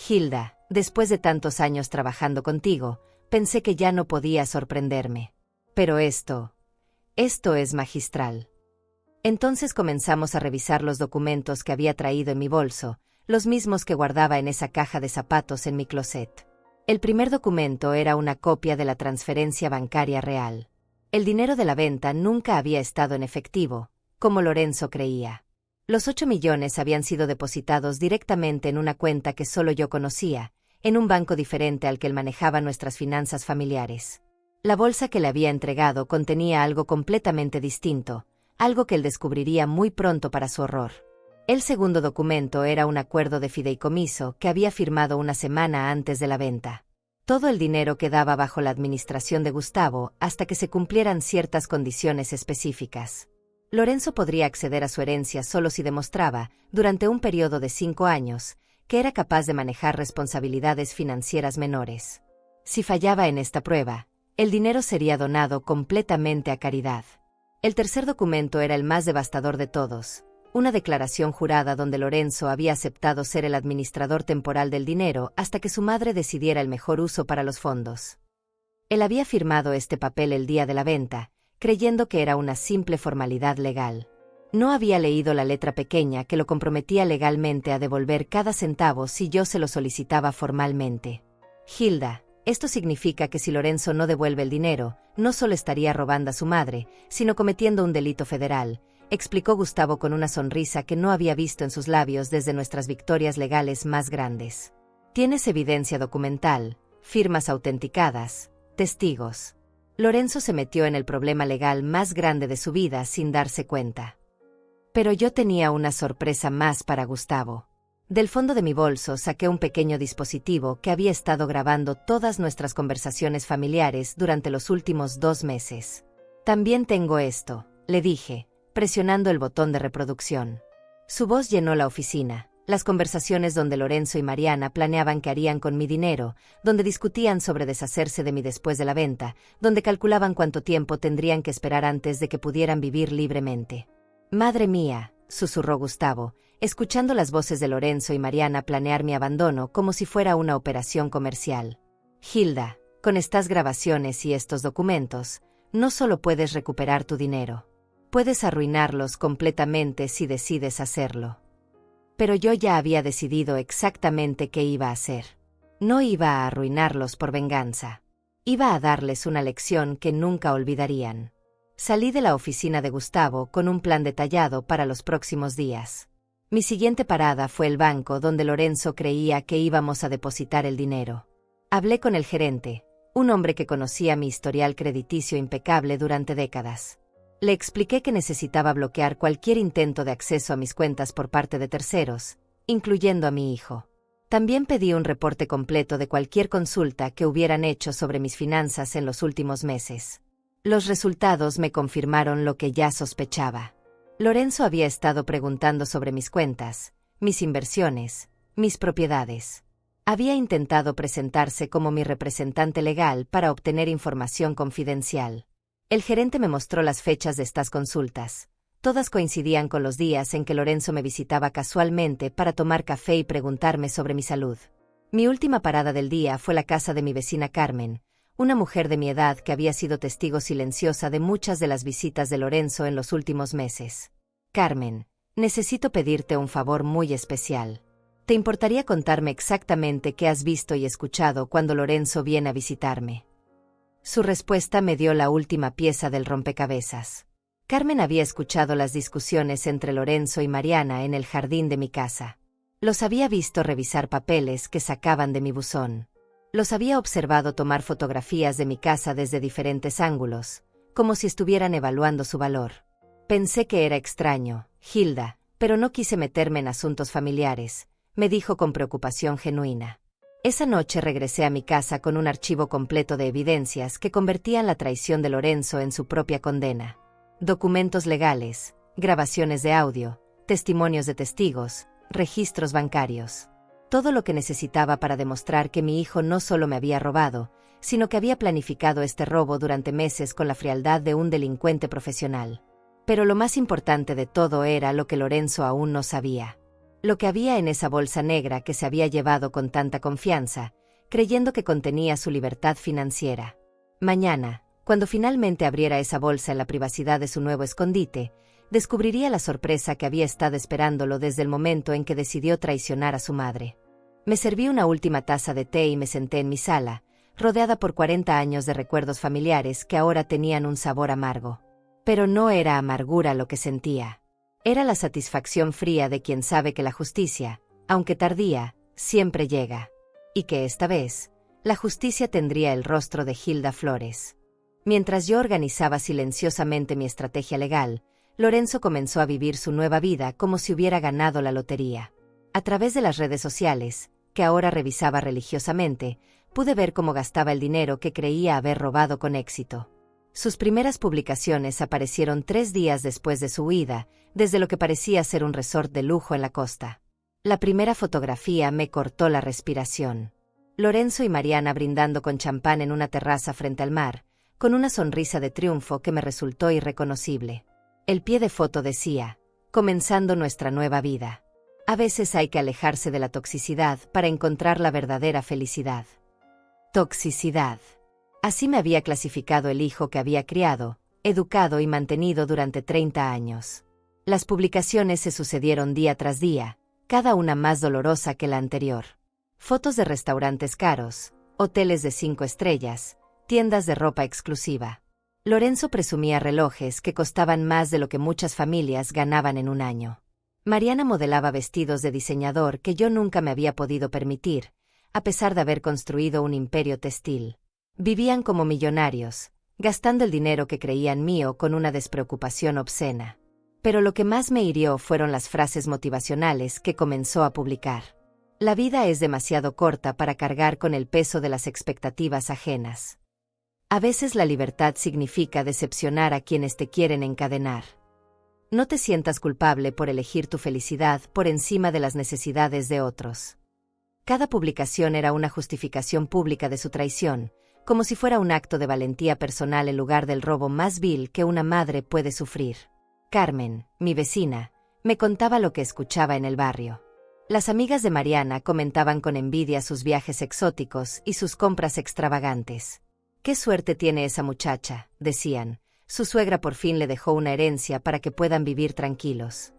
Hilda, después de tantos años trabajando contigo, pensé que ya no podía sorprenderme. Pero esto es magistral. Entonces comenzamos a revisar los documentos que había traído en mi bolso, los mismos que guardaba en esa caja de zapatos en mi closet. El primer documento era una copia de la transferencia bancaria real. El dinero de la venta nunca había estado en efectivo, como Lorenzo creía. Los 8 millones habían sido depositados directamente en una cuenta que solo yo conocía, en un banco diferente al que él manejaba nuestras finanzas familiares. La bolsa que le había entregado contenía algo completamente distinto, algo que él descubriría muy pronto para su horror. El segundo documento era un acuerdo de fideicomiso que había firmado una semana antes de la venta. Todo el dinero quedaba bajo la administración de Gustavo hasta que se cumplieran ciertas condiciones específicas. Lorenzo podría acceder a su herencia solo si demostraba, durante un periodo de 5 años, que era capaz de manejar responsabilidades financieras menores. Si fallaba en esta prueba, el dinero sería donado completamente a caridad. El tercer documento era el más devastador de todos, una declaración jurada donde Lorenzo había aceptado ser el administrador temporal del dinero hasta que su madre decidiera el mejor uso para los fondos. Él había firmado este papel el día de la venta, creyendo que era una simple formalidad legal. No había leído la letra pequeña que lo comprometía legalmente a devolver cada centavo si yo se lo solicitaba formalmente. Hilda, esto significa que si Lorenzo no devuelve el dinero, no solo estaría robando a su madre, sino cometiendo un delito federal, explicó Gustavo con una sonrisa que no había visto en sus labios desde nuestras victorias legales más grandes. Tienes evidencia documental, firmas autenticadas, testigos. Lorenzo se metió en el problema legal más grande de su vida sin darse cuenta. Pero yo tenía una sorpresa más para Gustavo. Del fondo de mi bolso saqué un pequeño dispositivo que había estado grabando todas nuestras conversaciones familiares durante los últimos 2 meses. También tengo esto, le dije, presionando el botón de reproducción. Su voz llenó la oficina, Las conversaciones donde Lorenzo y Mariana planeaban qué harían con mi dinero, donde discutían sobre deshacerse de mí después de la venta, donde calculaban cuánto tiempo tendrían que esperar antes de que pudieran vivir libremente. «Madre mía», susurró Gustavo, escuchando las voces de Lorenzo y Mariana planear mi abandono como si fuera una operación comercial. «Hilda, con estas grabaciones y estos documentos, no solo puedes recuperar tu dinero. Puedes arruinarlos completamente si decides hacerlo». Pero yo ya había decidido exactamente qué iba a hacer. No iba a arruinarlos por venganza. Iba a darles una lección que nunca olvidarían. Salí de la oficina de Gustavo con un plan detallado para los próximos días. Mi siguiente parada fue el banco donde Lorenzo creía que íbamos a depositar el dinero. Hablé con el gerente, un hombre que conocía mi historial crediticio impecable durante décadas. Le expliqué que necesitaba bloquear cualquier intento de acceso a mis cuentas por parte de terceros, incluyendo a mi hijo. También pedí un reporte completo de cualquier consulta que hubieran hecho sobre mis finanzas en los últimos meses. Los resultados me confirmaron lo que ya sospechaba. Lorenzo había estado preguntando sobre mis cuentas, mis inversiones, mis propiedades. Había intentado presentarse como mi representante legal para obtener información confidencial. El gerente me mostró las fechas de estas consultas. Todas coincidían con los días en que Lorenzo me visitaba casualmente para tomar café y preguntarme sobre mi salud. Mi última parada del día fue la casa de mi vecina Carmen, una mujer de mi edad que había sido testigo silenciosa de muchas de las visitas de Lorenzo en los últimos meses. «Carmen, necesito pedirte un favor muy especial. ¿Te importaría contarme exactamente qué has visto y escuchado cuando Lorenzo viene a visitarme?» Su respuesta me dio la última pieza del rompecabezas. Carmen había escuchado las discusiones entre Lorenzo y Mariana en el jardín de mi casa. Los había visto revisar papeles que sacaban de mi buzón. Los había observado tomar fotografías de mi casa desde diferentes ángulos, como si estuvieran evaluando su valor. Pensé que era extraño, Hilda, pero no quise meterme en asuntos familiares, me dijo con preocupación genuina. Esa noche regresé a mi casa con un archivo completo de evidencias que convertían la traición de Lorenzo en su propia condena. Documentos legales, grabaciones de audio, testimonios de testigos, registros bancarios. Todo lo que necesitaba para demostrar que mi hijo no solo me había robado, sino que había planificado este robo durante meses con la frialdad de un delincuente profesional. Pero lo más importante de todo era lo que Lorenzo aún no sabía. Lo que había en esa bolsa negra que se había llevado con tanta confianza, creyendo que contenía su libertad financiera. Mañana, cuando finalmente abriera esa bolsa en la privacidad de su nuevo escondite, descubriría la sorpresa que había estado esperándolo desde el momento en que decidió traicionar a su madre. Me serví una última taza de té y me senté en mi sala, rodeada por 40 años de recuerdos familiares que ahora tenían un sabor amargo. Pero no era amargura lo que sentía. Era la satisfacción fría de quien sabe que la justicia, aunque tardía, siempre llega. Y que esta vez, la justicia tendría el rostro de Hilda Flores. Mientras yo organizaba silenciosamente mi estrategia legal, Lorenzo comenzó a vivir su nueva vida como si hubiera ganado la lotería. A través de las redes sociales, que ahora revisaba religiosamente, pude ver cómo gastaba el dinero que creía haber robado con éxito. Sus primeras publicaciones aparecieron 3 días después de su huida, desde lo que parecía ser un resort de lujo en la costa. La primera fotografía me cortó la respiración. Lorenzo y Mariana brindando con champán en una terraza frente al mar, con una sonrisa de triunfo que me resultó irreconocible. El pie de foto decía, comenzando nuestra nueva vida. A veces hay que alejarse de la toxicidad para encontrar la verdadera felicidad. Toxicidad. Así me había clasificado el hijo que había criado, educado y mantenido durante 30 años. Las publicaciones se sucedieron día tras día, cada una más dolorosa que la anterior. Fotos de restaurantes caros, hoteles de 5 estrellas, tiendas de ropa exclusiva. Lorenzo presumía relojes que costaban más de lo que muchas familias ganaban en un año. Mariana modelaba vestidos de diseñador que yo nunca me había podido permitir, a pesar de haber construido un imperio textil. Vivían como millonarios, gastando el dinero que creían mío con una despreocupación obscena. Pero lo que más me hirió fueron las frases motivacionales que comenzó a publicar. La vida es demasiado corta para cargar con el peso de las expectativas ajenas. A veces la libertad significa decepcionar a quienes te quieren encadenar. No te sientas culpable por elegir tu felicidad por encima de las necesidades de otros. Cada publicación era una justificación pública de su traición, como si fuera un acto de valentía personal en lugar del robo más vil que una madre puede sufrir. Carmen, mi vecina, me contaba lo que escuchaba en el barrio. Las amigas de Mariana comentaban con envidia sus viajes exóticos y sus compras extravagantes. «Qué suerte tiene esa muchacha», decían. Su suegra por fin le dejó una herencia para que puedan vivir tranquilos.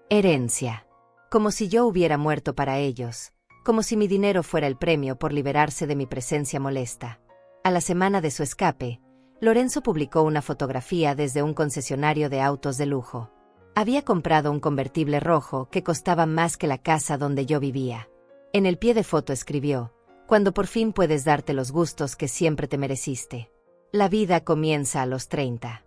Herencia. Como si yo hubiera muerto para ellos. Como si mi dinero fuera el premio por liberarse de mi presencia molesta. A la semana de su escape, Lorenzo publicó una fotografía desde un concesionario de autos de lujo. Había comprado un convertible rojo que costaba más que la casa donde yo vivía. En el pie de foto escribió: «Cuando por fin puedes darte los gustos que siempre te mereciste. La vida comienza a los 30».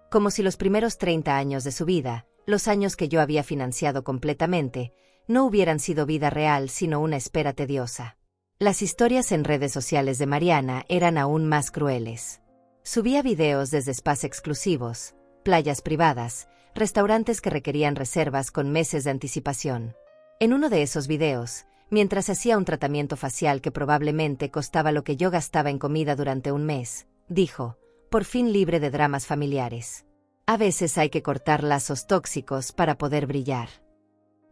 Como si los primeros 30 años de su vida, los años que yo había financiado completamente, no hubieran sido vida real sino una espera tediosa. Las historias en redes sociales de Mariana eran aún más crueles. Subía videos desde spas exclusivos, playas privadas, restaurantes que requerían reservas con meses de anticipación. En uno de esos videos, mientras hacía un tratamiento facial que probablemente costaba lo que yo gastaba en comida durante un mes, dijo: «Por fin libre de dramas familiares. A veces hay que cortar lazos tóxicos para poder brillar».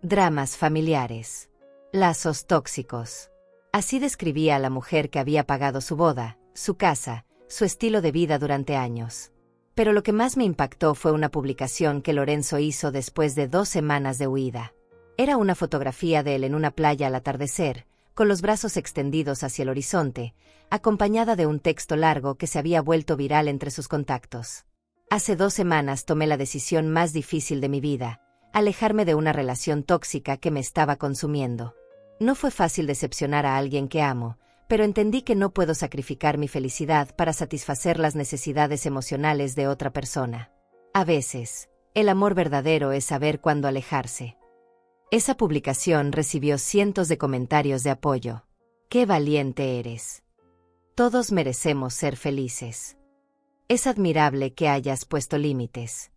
Dramas familiares. Lazos tóxicos. Así describía a la mujer que había pagado su boda, su casa, su estilo de vida durante años. Pero lo que más me impactó fue una publicación que Lorenzo hizo después de 2 semanas de huida. Era una fotografía de él en una playa al atardecer, con los brazos extendidos hacia el horizonte, acompañada de un texto largo que se había vuelto viral entre sus contactos. «Hace 2 semanas tomé la decisión más difícil de mi vida, alejarme de una relación tóxica que me estaba consumiendo. No fue fácil decepcionar a alguien que amo, pero entendí que no puedo sacrificar mi felicidad para satisfacer las necesidades emocionales de otra persona. A veces, el amor verdadero es saber cuándo alejarse». Esa publicación recibió cientos de comentarios de apoyo. «¡Qué valiente eres! Todos merecemos ser felices. Es admirable que hayas puesto límites.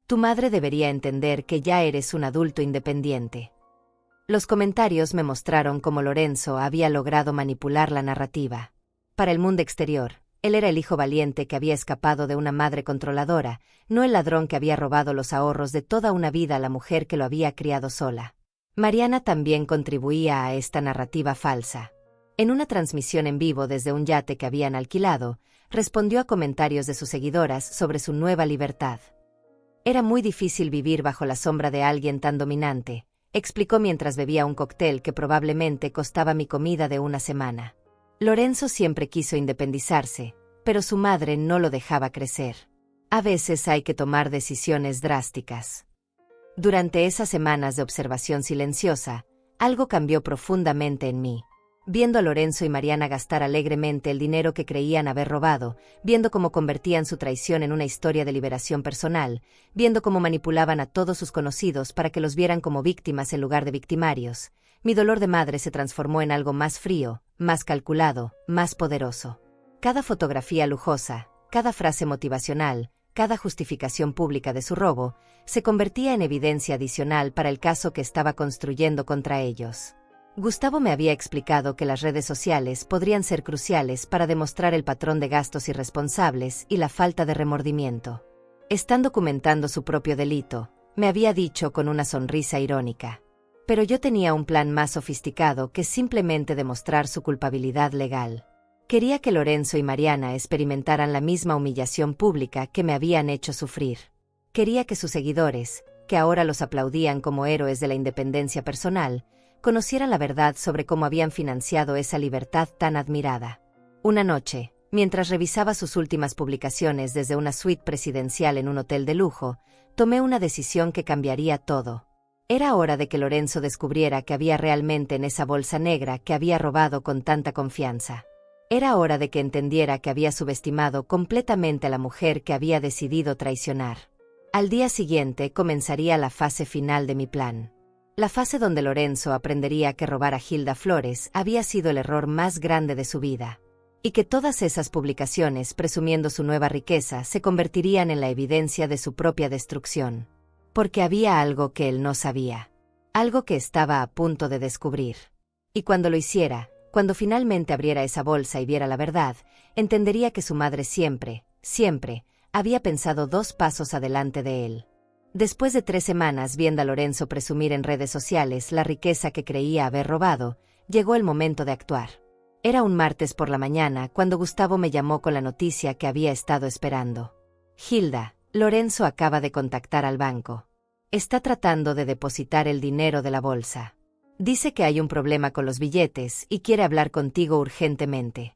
Tu madre debería entender que ya eres un adulto independiente». Los comentarios me mostraron cómo Lorenzo había logrado manipular la narrativa. Para el mundo exterior, él era el hijo valiente que había escapado de una madre controladora, no el ladrón que había robado los ahorros de toda una vida a la mujer que lo había criado sola. Mariana también contribuía a esta narrativa falsa. En una transmisión en vivo desde un yate que habían alquilado, respondió a comentarios de sus seguidoras sobre su nueva libertad. «Era muy difícil vivir bajo la sombra de alguien tan dominante», explicó mientras bebía un cóctel que probablemente costaba mi comida de una semana. Lorenzo siempre quiso independizarse, pero su madre no lo dejaba crecer. A veces hay que tomar decisiones drásticas. Durante esas semanas de observación silenciosa, algo cambió profundamente en mí. Viendo a Lorenzo y Mariana gastar alegremente el dinero que creían haber robado, viendo cómo convertían su traición en una historia de liberación personal, viendo cómo manipulaban a todos sus conocidos para que los vieran como víctimas en lugar de victimarios, mi dolor de madre se transformó en algo más frío, más calculado, más poderoso. Cada fotografía lujosa, cada frase motivacional, cada justificación pública de su robo, se convertía en evidencia adicional para el caso que estaba construyendo contra ellos. Gustavo me había explicado que las redes sociales podrían ser cruciales para demostrar el patrón de gastos irresponsables y la falta de remordimiento. Están documentando su propio delito, me había dicho con una sonrisa irónica. Pero yo tenía un plan más sofisticado que simplemente demostrar su culpabilidad legal. Quería que Lorenzo y Mariana experimentaran la misma humillación pública que me habían hecho sufrir. Quería que sus seguidores, que ahora los aplaudían como héroes de la independencia personal, conocieran la verdad sobre cómo habían financiado esa libertad tan admirada. Una noche, mientras revisaba sus últimas publicaciones desde una suite presidencial en un hotel de lujo, tomé una decisión que cambiaría todo. Era hora de que Lorenzo descubriera que había realmente en esa bolsa negra que había robado con tanta confianza. Era hora de que entendiera que había subestimado completamente a la mujer que había decidido traicionar. Al día siguiente comenzaría la fase final de mi plan. La fase donde Lorenzo aprendería que robar a Hilda Flores había sido el error más grande de su vida. Y que todas esas publicaciones presumiendo su nueva riqueza se convertirían en la evidencia de su propia destrucción. Porque había algo que él no sabía. Algo que estaba a punto de descubrir. Y cuando lo hiciera, cuando finalmente abriera esa bolsa y viera la verdad, entendería que su madre siempre, siempre, había pensado 2 pasos adelante de él. Después de 3 semanas viendo a Lorenzo presumir en redes sociales la riqueza que creía haber robado, llegó el momento de actuar. Era un martes por la mañana cuando Gustavo me llamó con la noticia que había estado esperando. Hilda, Lorenzo acaba de contactar al banco. Está tratando de depositar el dinero de la bolsa. Dice que hay un problema con los billetes y quiere hablar contigo urgentemente.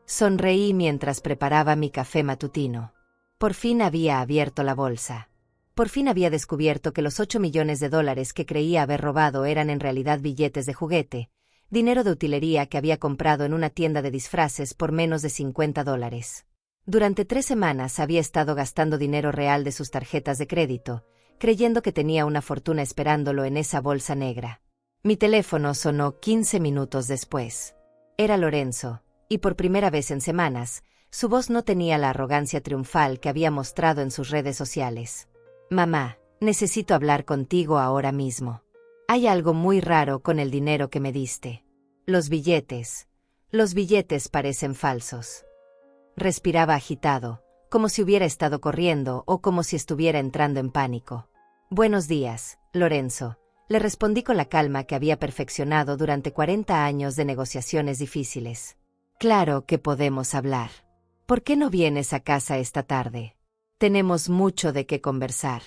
Sonreí mientras preparaba mi café matutino. Por fin había abierto la bolsa. Por fin había descubierto que los $8 millones que creía haber robado eran en realidad billetes de juguete, dinero de utilería que había comprado en una tienda de disfraces por menos de $50. Durante 3 semanas había estado gastando dinero real de sus tarjetas de crédito, creyendo que tenía una fortuna esperándolo en esa bolsa negra. Mi teléfono sonó 15 minutos después. Era Lorenzo, y por primera vez en semanas, su voz no tenía la arrogancia triunfal que había mostrado en sus redes sociales. Mamá, necesito hablar contigo ahora mismo. Hay algo muy raro con el dinero que me diste. Los billetes parecen falsos. Respiraba agitado, como si hubiera estado corriendo o como si estuviera entrando en pánico. Buenos días, Lorenzo, le respondí con la calma que había perfeccionado durante 40 años de negociaciones difíciles. Claro que podemos hablar. ¿Por qué no vienes a casa esta tarde? Tenemos mucho de qué conversar.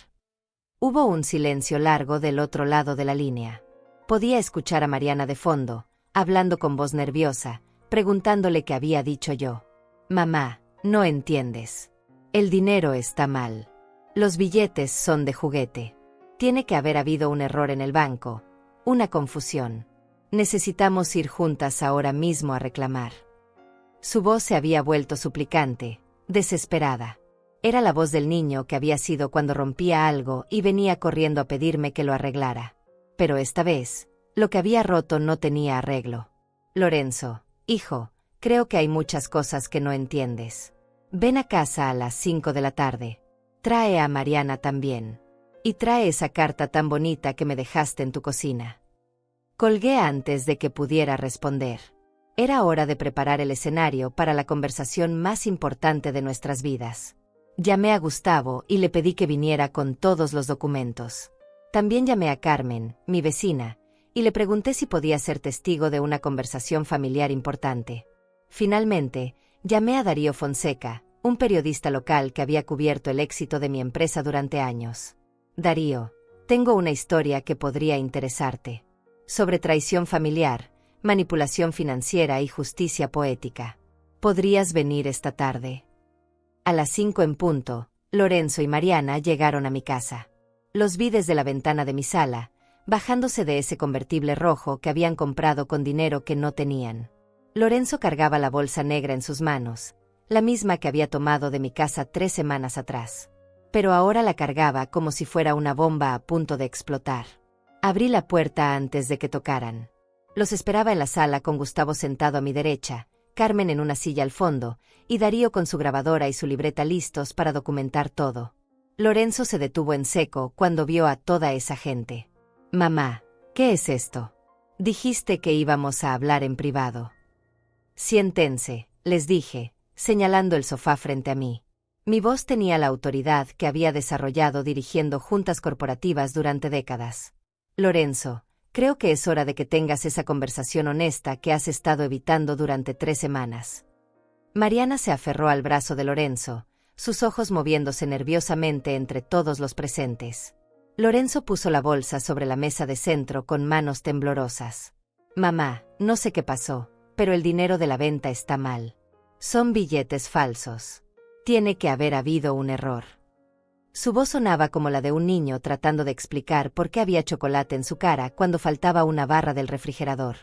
Hubo un silencio largo del otro lado de la línea. Podía escuchar a Mariana de fondo, hablando con voz nerviosa, preguntándole qué había dicho yo. Mamá, no entiendes. El dinero está mal. Los billetes son de juguete. Tiene que haber habido un error en el banco, una confusión. Necesitamos ir juntas ahora mismo a reclamar. Su voz se había vuelto suplicante, desesperada. Era la voz del niño que había sido cuando rompía algo y venía corriendo a pedirme que lo arreglara. Pero esta vez, lo que había roto no tenía arreglo. Lorenzo, hijo, creo que hay muchas cosas que no entiendes. Ven a casa a las 5 de la tarde. Trae a Mariana también. Y trae esa carta tan bonita que me dejaste en tu cocina. Colgué antes de que pudiera responder. Era hora de preparar el escenario para la conversación más importante de nuestras vidas. Llamé a Gustavo y le pedí que viniera con todos los documentos. También llamé a Carmen, mi vecina, y le pregunté si podía ser testigo de una conversación familiar importante. Finalmente, llamé a Darío Fonseca, un periodista local que había cubierto el éxito de mi empresa durante años. Darío, tengo una historia que podría interesarte. Sobre traición familiar, manipulación financiera y justicia poética. ¿Podrías venir esta tarde? A las 5 en punto, Lorenzo y Mariana llegaron a mi casa. Los vi desde la ventana de mi sala, bajándose de ese convertible rojo que habían comprado con dinero que no tenían. Lorenzo cargaba la bolsa negra en sus manos, la misma que había tomado de mi casa 3 semanas atrás. Pero ahora la cargaba como si fuera una bomba a punto de explotar. Abrí la puerta antes de que tocaran. Los esperaba en la sala con Gustavo sentado a mi derecha, Carmen en una silla al fondo, y Darío con su grabadora y su libreta listos para documentar todo. Lorenzo se detuvo en seco cuando vio a toda esa gente. Mamá, ¿qué es esto? Dijiste que íbamos a hablar en privado. Siéntense, les dije, señalando el sofá frente a mí. Mi voz tenía la autoridad que había desarrollado dirigiendo juntas corporativas durante décadas. Lorenzo, creo que es hora de que tengas esa conversación honesta que has estado evitando durante 3 semanas. Mariana se aferró al brazo de Lorenzo, sus ojos moviéndose nerviosamente entre todos los presentes. Lorenzo puso la bolsa sobre la mesa de centro con manos temblorosas. Mamá, no sé qué pasó, pero el dinero de la venta está mal. Son billetes falsos. Tiene que haber habido un error. Su voz sonaba como la de un niño tratando de explicar por qué había chocolate en su cara cuando faltaba una barra del refrigerador.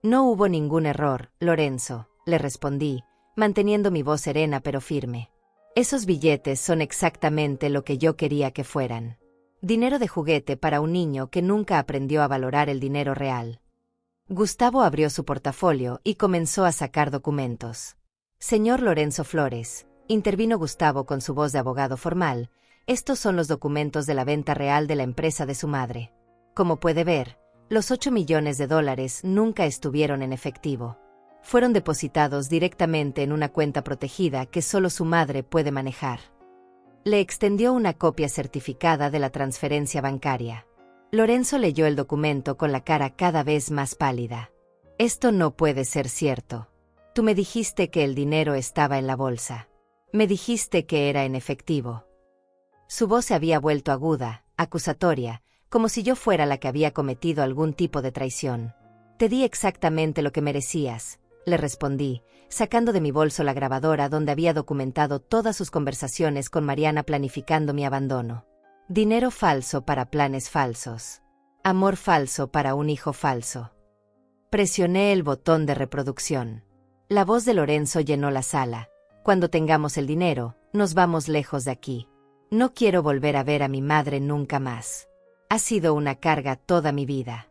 No hubo ningún error, Lorenzo, le respondí, manteniendo mi voz serena pero firme. Esos billetes son exactamente lo que yo quería que fueran. Dinero de juguete para un niño que nunca aprendió a valorar el dinero real. Gustavo abrió su portafolio y comenzó a sacar documentos. Señor Lorenzo Flores, intervino Gustavo con su voz de abogado formal, Estos son los documentos de la venta real de la empresa de su madre. Como puede ver, los 8 millones de dólares nunca estuvieron en efectivo. Fueron depositados directamente en una cuenta protegida que solo su madre puede manejar. Le extendió una copia certificada de la transferencia bancaria. Lorenzo leyó el documento con la cara cada vez más pálida. Esto no puede ser cierto. Tú me dijiste que el dinero estaba en la bolsa. Me dijiste que era en efectivo. Su voz se había vuelto aguda, acusatoria, como si yo fuera la que había cometido algún tipo de traición. Te di exactamente lo que merecías, le respondí, sacando de mi bolso la grabadora donde había documentado todas sus conversaciones con Mariana planificando mi abandono. Dinero falso para planes falsos. Amor falso para un hijo falso. Presioné el botón de reproducción. La voz de Lorenzo llenó la sala. Cuando tengamos el dinero, nos vamos lejos de aquí. No quiero volver a ver a mi madre nunca más. Ha sido una carga toda mi vida.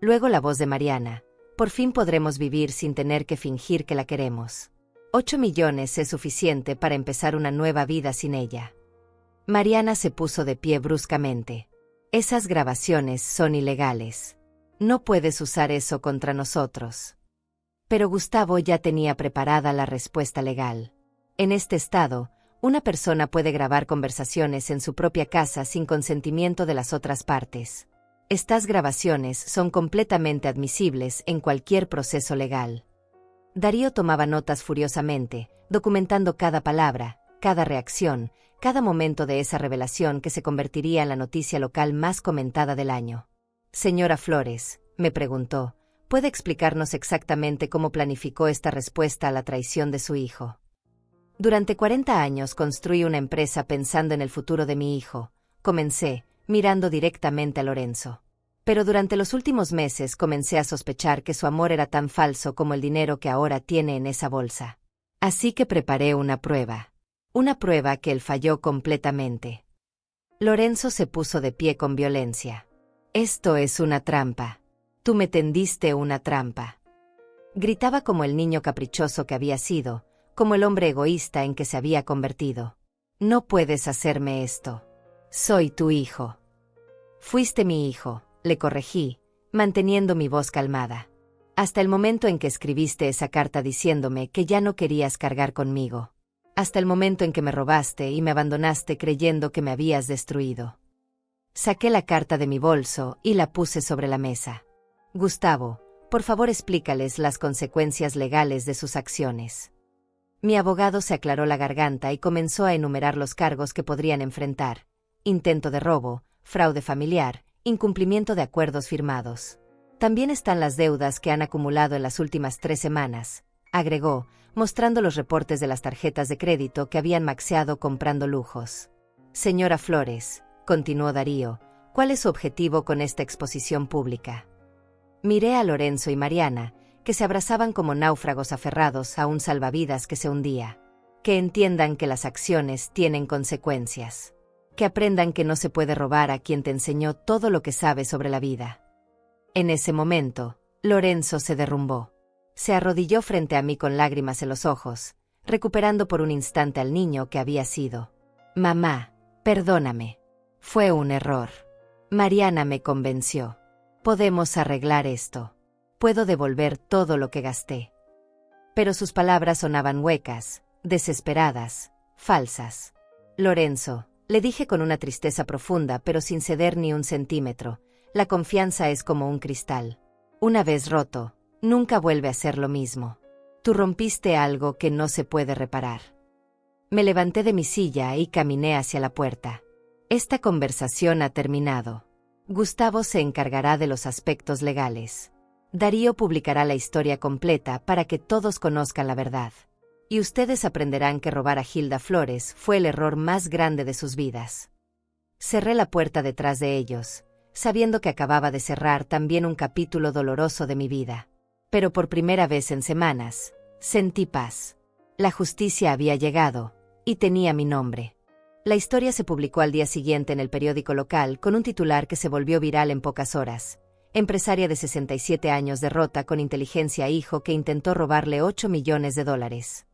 Luego la voz de Mariana. Por fin podremos vivir sin tener que fingir que la queremos. 8 millones es suficiente para empezar una nueva vida sin ella. Mariana se puso de pie bruscamente. Esas grabaciones son ilegales. No puedes usar eso contra nosotros. Pero Gustavo ya tenía preparada la respuesta legal. En este estado, una persona puede grabar conversaciones en su propia casa sin consentimiento de las otras partes. Estas grabaciones son completamente admisibles en cualquier proceso legal. Darío tomaba notas furiosamente, documentando cada palabra, cada reacción, cada momento de esa revelación que se convertiría en la noticia local más comentada del año. Señora Flores, me preguntó, ¿puede explicarnos exactamente cómo planificó esta respuesta a la traición de su hijo? Durante 40 años construí una empresa pensando en el futuro de mi hijo, comencé, mirando directamente a Lorenzo. Pero durante los últimos meses comencé a sospechar que su amor era tan falso como el dinero que ahora tiene en esa bolsa. Así que preparé una prueba que él falló completamente. Lorenzo se puso de pie con violencia. Esto es una trampa. Tú me tendiste una trampa. Gritaba como el niño caprichoso que había sido, como el hombre egoísta en que se había convertido. No puedes hacerme esto. Soy tu hijo. Fuiste mi hijo, le corregí, manteniendo mi voz calmada. Hasta el momento en que escribiste esa carta diciéndome que ya no querías cargar conmigo. Hasta el momento en que me robaste y me abandonaste creyendo que me habías destruido. Saqué la carta de mi bolso y la puse sobre la mesa. Gustavo, por favor explícales las consecuencias legales de sus acciones. Mi abogado se aclaró la garganta y comenzó a enumerar los cargos que podrían enfrentar: intento de robo, fraude familiar, incumplimiento de acuerdos firmados. También están las deudas que han acumulado en las últimas 3 semanas, agregó, mostrando los reportes de las tarjetas de crédito que habían maxeado comprando lujos. Señora Flores, continuó Darío, ¿cuál es su objetivo con esta exposición pública? Miré a Lorenzo y Mariana, que se abrazaban como náufragos aferrados a un salvavidas que se hundía. Que entiendan que las acciones tienen consecuencias. Que aprendan que no se puede robar a quien te enseñó todo lo que sabe sobre la vida. En ese momento, Lorenzo se derrumbó. Se arrodilló frente a mí con lágrimas en los ojos, recuperando por un instante al niño que había sido. Mamá, perdóname. Fue un error. Mariana me convenció. Podemos arreglar esto. Puedo devolver todo lo que gasté. Pero sus palabras sonaban huecas, desesperadas, falsas. Lorenzo, le dije con una tristeza profunda pero sin ceder ni un centímetro, la confianza es como un cristal. Una vez roto, nunca vuelve a ser lo mismo. Tú rompiste algo que no se puede reparar. Me levanté de mi silla y caminé hacia la puerta. Esta conversación ha terminado. Gustavo se encargará de los aspectos legales. Darío publicará la historia completa para que todos conozcan la verdad. Y ustedes aprenderán que robar a Hilda Flores fue el error más grande de sus vidas. Cerré la puerta detrás de ellos, sabiendo que acababa de cerrar también un capítulo doloroso de mi vida. Pero por primera vez en semanas, sentí paz. La justicia había llegado, y tenía mi nombre. La historia se publicó al día siguiente en el periódico local con un titular que se volvió viral en pocas horas. Empresaria de 67 años derrota con inteligencia a hijo que intentó robarle 8 millones de dólares.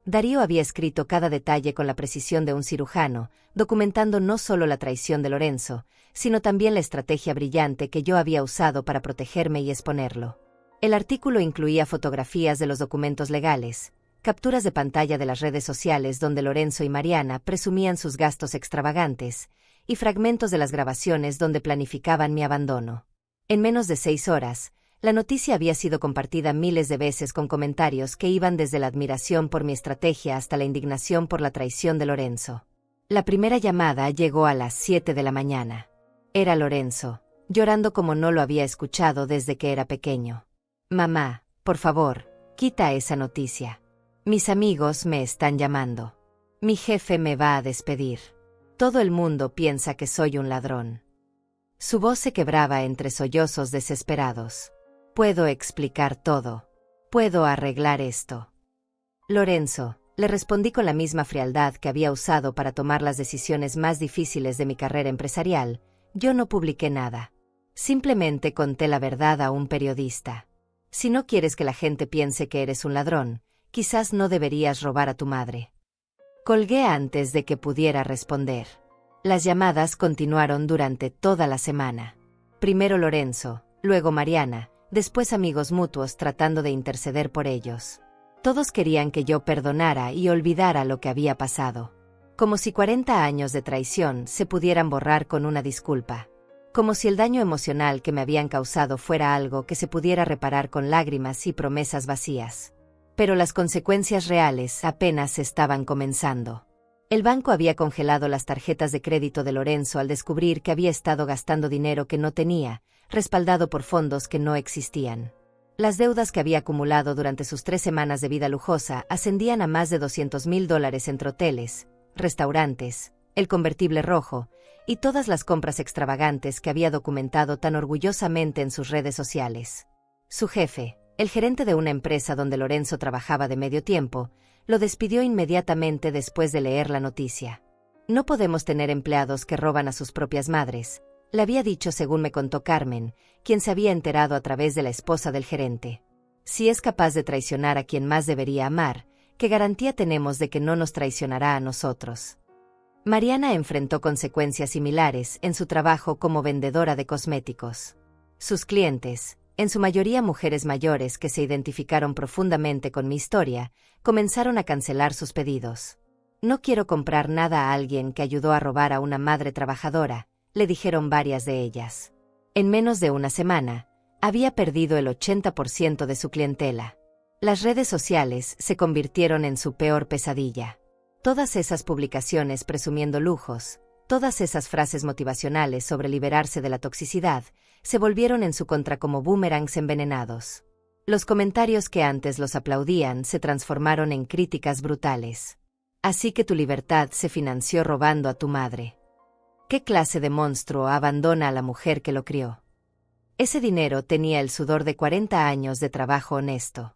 Darío había escrito cada detalle con la precisión de un cirujano, documentando no solo la traición de Lorenzo, sino también la estrategia brillante que yo había usado para protegerme y exponerlo. El artículo incluía fotografías de los documentos legales, capturas de pantalla de las redes sociales donde Lorenzo y Mariana presumían sus gastos extravagantes, y fragmentos de las grabaciones donde planificaban mi abandono. En menos de 6 horas, la noticia había sido compartida miles de veces con comentarios que iban desde la admiración por mi estrategia hasta la indignación por la traición de Lorenzo. La primera llamada llegó a las 7 de la mañana. Era Lorenzo, llorando como no lo había escuchado desde que era pequeño. «Mamá, por favor, quita esa noticia. Mis amigos me están llamando. Mi jefe me va a despedir. Todo el mundo piensa que soy un ladrón». Su voz se quebraba entre sollozos desesperados. «Puedo explicar todo. Puedo arreglar esto». «Lorenzo», le respondí con la misma frialdad que había usado para tomar las decisiones más difíciles de mi carrera empresarial, «yo no publiqué nada. Simplemente conté la verdad a un periodista. Si no quieres que la gente piense que eres un ladrón, quizás no deberías robar a tu madre». Colgué antes de que pudiera responder. Las llamadas continuaron durante toda la semana. Primero Lorenzo, luego Mariana, después amigos mutuos tratando de interceder por ellos. Todos querían que yo perdonara y olvidara lo que había pasado. Como si 40 años de traición se pudieran borrar con una disculpa. Como si el daño emocional que me habían causado fuera algo que se pudiera reparar con lágrimas y promesas vacías. Pero las consecuencias reales apenas estaban comenzando. El banco había congelado las tarjetas de crédito de Lorenzo al descubrir que había estado gastando dinero que no tenía, respaldado por fondos que no existían. Las deudas que había acumulado durante sus 3 semanas de vida lujosa ascendían a más de $200,000 entre hoteles, restaurantes, el convertible rojo, y todas las compras extravagantes que había documentado tan orgullosamente en sus redes sociales. Su jefe, el gerente de una empresa donde Lorenzo trabajaba de medio tiempo, lo despidió inmediatamente después de leer la noticia. «No podemos tener empleados que roban a sus propias madres», le había dicho según me contó Carmen, quien se había enterado a través de la esposa del gerente. «Si es capaz de traicionar a quien más debería amar, ¿qué garantía tenemos de que no nos traicionará a nosotros?». Mariana enfrentó consecuencias similares en su trabajo como vendedora de cosméticos. Sus clientes, en su mayoría mujeres mayores que se identificaron profundamente con mi historia, comenzaron a cancelar sus pedidos. «No quiero comprar nada a alguien que ayudó a robar a una madre trabajadora», le dijeron varias de ellas. En menos de una semana, había perdido el 80% de su clientela. Las redes sociales se convirtieron en su peor pesadilla. Todas esas publicaciones presumiendo lujos, todas esas frases motivacionales sobre liberarse de la toxicidad, se volvieron en su contra como boomerangs envenenados. Los comentarios que antes los aplaudían se transformaron en críticas brutales. «Así que tu libertad se financió robando a tu madre. ¿Qué clase de monstruo abandona a la mujer que lo crió? Ese dinero tenía el sudor de 40 años de trabajo honesto».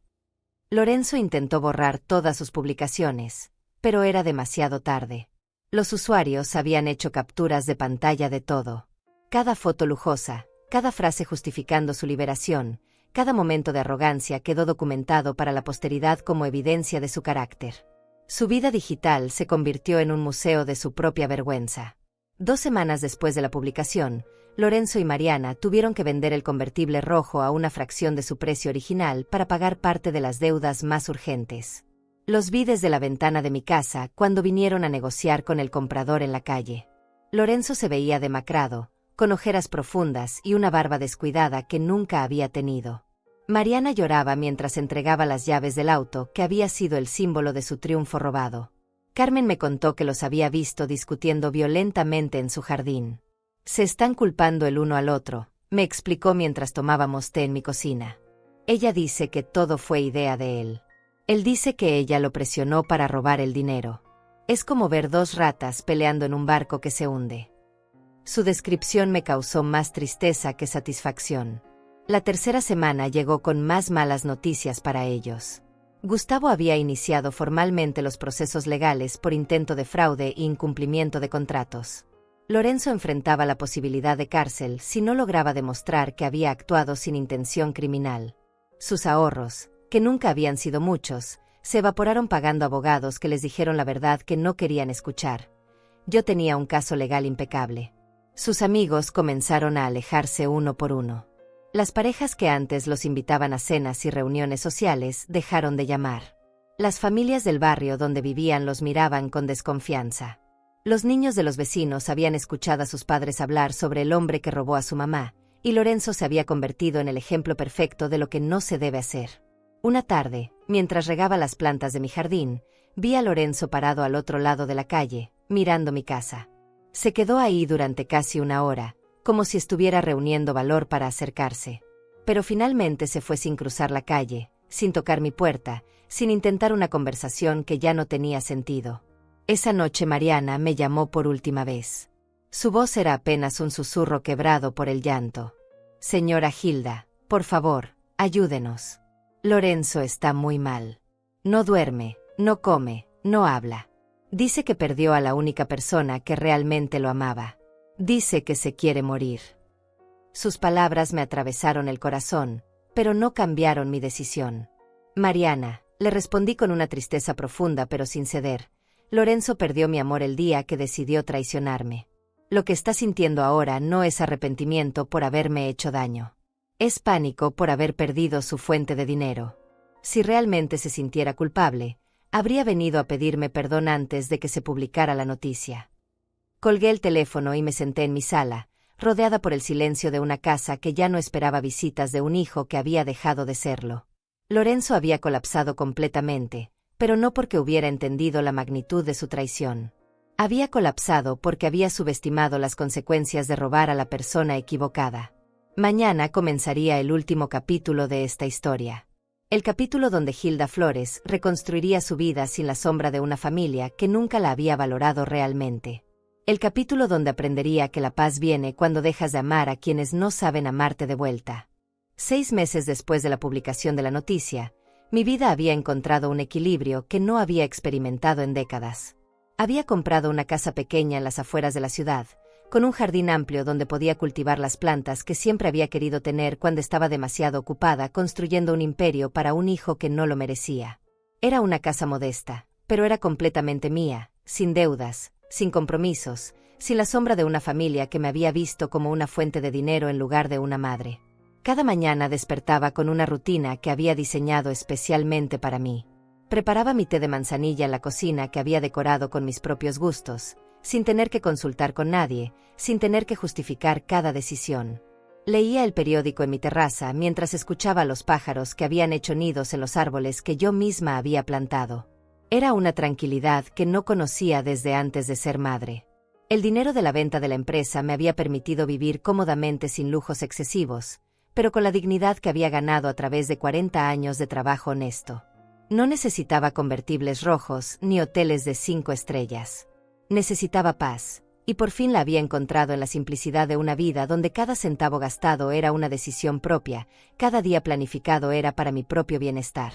Lorenzo intentó borrar todas sus publicaciones, pero era demasiado tarde. Los usuarios habían hecho capturas de pantalla de todo. Cada foto lujosa, cada frase justificando su liberación, cada momento de arrogancia quedó documentado para la posteridad como evidencia de su carácter. Su vida digital se convirtió en un museo de su propia vergüenza. 2 semanas después de la publicación, Lorenzo y Mariana tuvieron que vender el convertible rojo a una fracción de su precio original para pagar parte de las deudas más urgentes. Los vi desde la ventana de mi casa cuando vinieron a negociar con el comprador en la calle. Lorenzo se veía demacrado, con ojeras profundas y una barba descuidada que nunca había tenido. Mariana lloraba mientras entregaba las llaves del auto que había sido el símbolo de su triunfo robado. Carmen me contó que los había visto discutiendo violentamente en su jardín. «Se están culpando el uno al otro», me explicó mientras tomábamos té en mi cocina. «Ella dice que todo fue idea de él. Él dice que ella lo presionó para robar el dinero. Es como ver 2 ratas peleando en un barco que se hunde». Su descripción me causó más tristeza que satisfacción. La tercera semana llegó con más malas noticias para ellos. Gustavo había iniciado formalmente los procesos legales por intento de fraude e incumplimiento de contratos. Lorenzo enfrentaba la posibilidad de cárcel si no lograba demostrar que había actuado sin intención criminal. Sus ahorros, que nunca habían sido muchos, se evaporaron pagando abogados que les dijeron la verdad que no querían escuchar. Yo tenía un caso legal impecable. Sus amigos comenzaron a alejarse uno por uno. Las parejas que antes los invitaban a cenas y reuniones sociales dejaron de llamar. Las familias del barrio donde vivían los miraban con desconfianza. Los niños de los vecinos habían escuchado a sus padres hablar sobre el hombre que robó a su mamá, y Lorenzo se había convertido en el ejemplo perfecto de lo que no se debe hacer. Una tarde, mientras regaba las plantas de mi jardín, vi a Lorenzo parado al otro lado de la calle, mirando mi casa. Se quedó ahí durante casi una hora, como si estuviera reuniendo valor para acercarse. Pero finalmente se fue sin cruzar la calle, sin tocar mi puerta, sin intentar una conversación que ya no tenía sentido. Esa noche Mariana me llamó por última vez. Su voz era apenas un susurro quebrado por el llanto. Señora Hilda, por favor, ayúdenos. Lorenzo está muy mal. No duerme, no come, no habla. Dice que perdió a la única persona que realmente lo amaba. Dice que se quiere morir. Sus palabras me atravesaron el corazón, pero no cambiaron mi decisión. Mariana, le respondí con una tristeza profunda pero sin ceder. Lorenzo perdió mi amor el día que decidió traicionarme. Lo que está sintiendo ahora no es arrepentimiento por haberme hecho daño. Es pánico por haber perdido su fuente de dinero. Si realmente se sintiera culpable, habría venido a pedirme perdón antes de que se publicara la noticia. Colgué el teléfono y me senté en mi sala, rodeada por el silencio de una casa que ya no esperaba visitas de un hijo que había dejado de serlo. Lorenzo había colapsado completamente, pero no porque hubiera entendido la magnitud de su traición. Había colapsado porque había subestimado las consecuencias de robar a la persona equivocada. Mañana comenzaría el último capítulo de esta historia. El capítulo donde Hilda Flores reconstruiría su vida sin la sombra de una familia que nunca la había valorado realmente. El capítulo donde aprendería que la paz viene cuando dejas de amar a quienes no saben amarte de vuelta. 6 meses después de la publicación de la noticia, mi vida había encontrado un equilibrio que no había experimentado en décadas. Había comprado una casa pequeña en las afueras de la ciudad, con un jardín amplio donde podía cultivar las plantas que siempre había querido tener cuando estaba demasiado ocupada construyendo un imperio para un hijo que no lo merecía. Era una casa modesta, pero era completamente mía, sin deudas, sin compromisos, sin la sombra de una familia que me había visto como una fuente de dinero en lugar de una madre. Cada mañana despertaba con una rutina que había diseñado especialmente para mí. Preparaba mi té de manzanilla en la cocina que había decorado con mis propios gustos, sin tener que consultar con nadie, sin tener que justificar cada decisión. Leía el periódico en mi terraza mientras escuchaba a los pájaros que habían hecho nidos en los árboles que yo misma había plantado. Era una tranquilidad que no conocía desde antes de ser madre. El dinero de la venta de la empresa me había permitido vivir cómodamente sin lujos excesivos, pero con la dignidad que había ganado a través de 40 años de trabajo honesto. No necesitaba convertibles rojos ni hoteles de 5 estrellas. Necesitaba paz, y por fin la había encontrado en la simplicidad de una vida donde cada centavo gastado era una decisión propia, cada día planificado era para mi propio bienestar.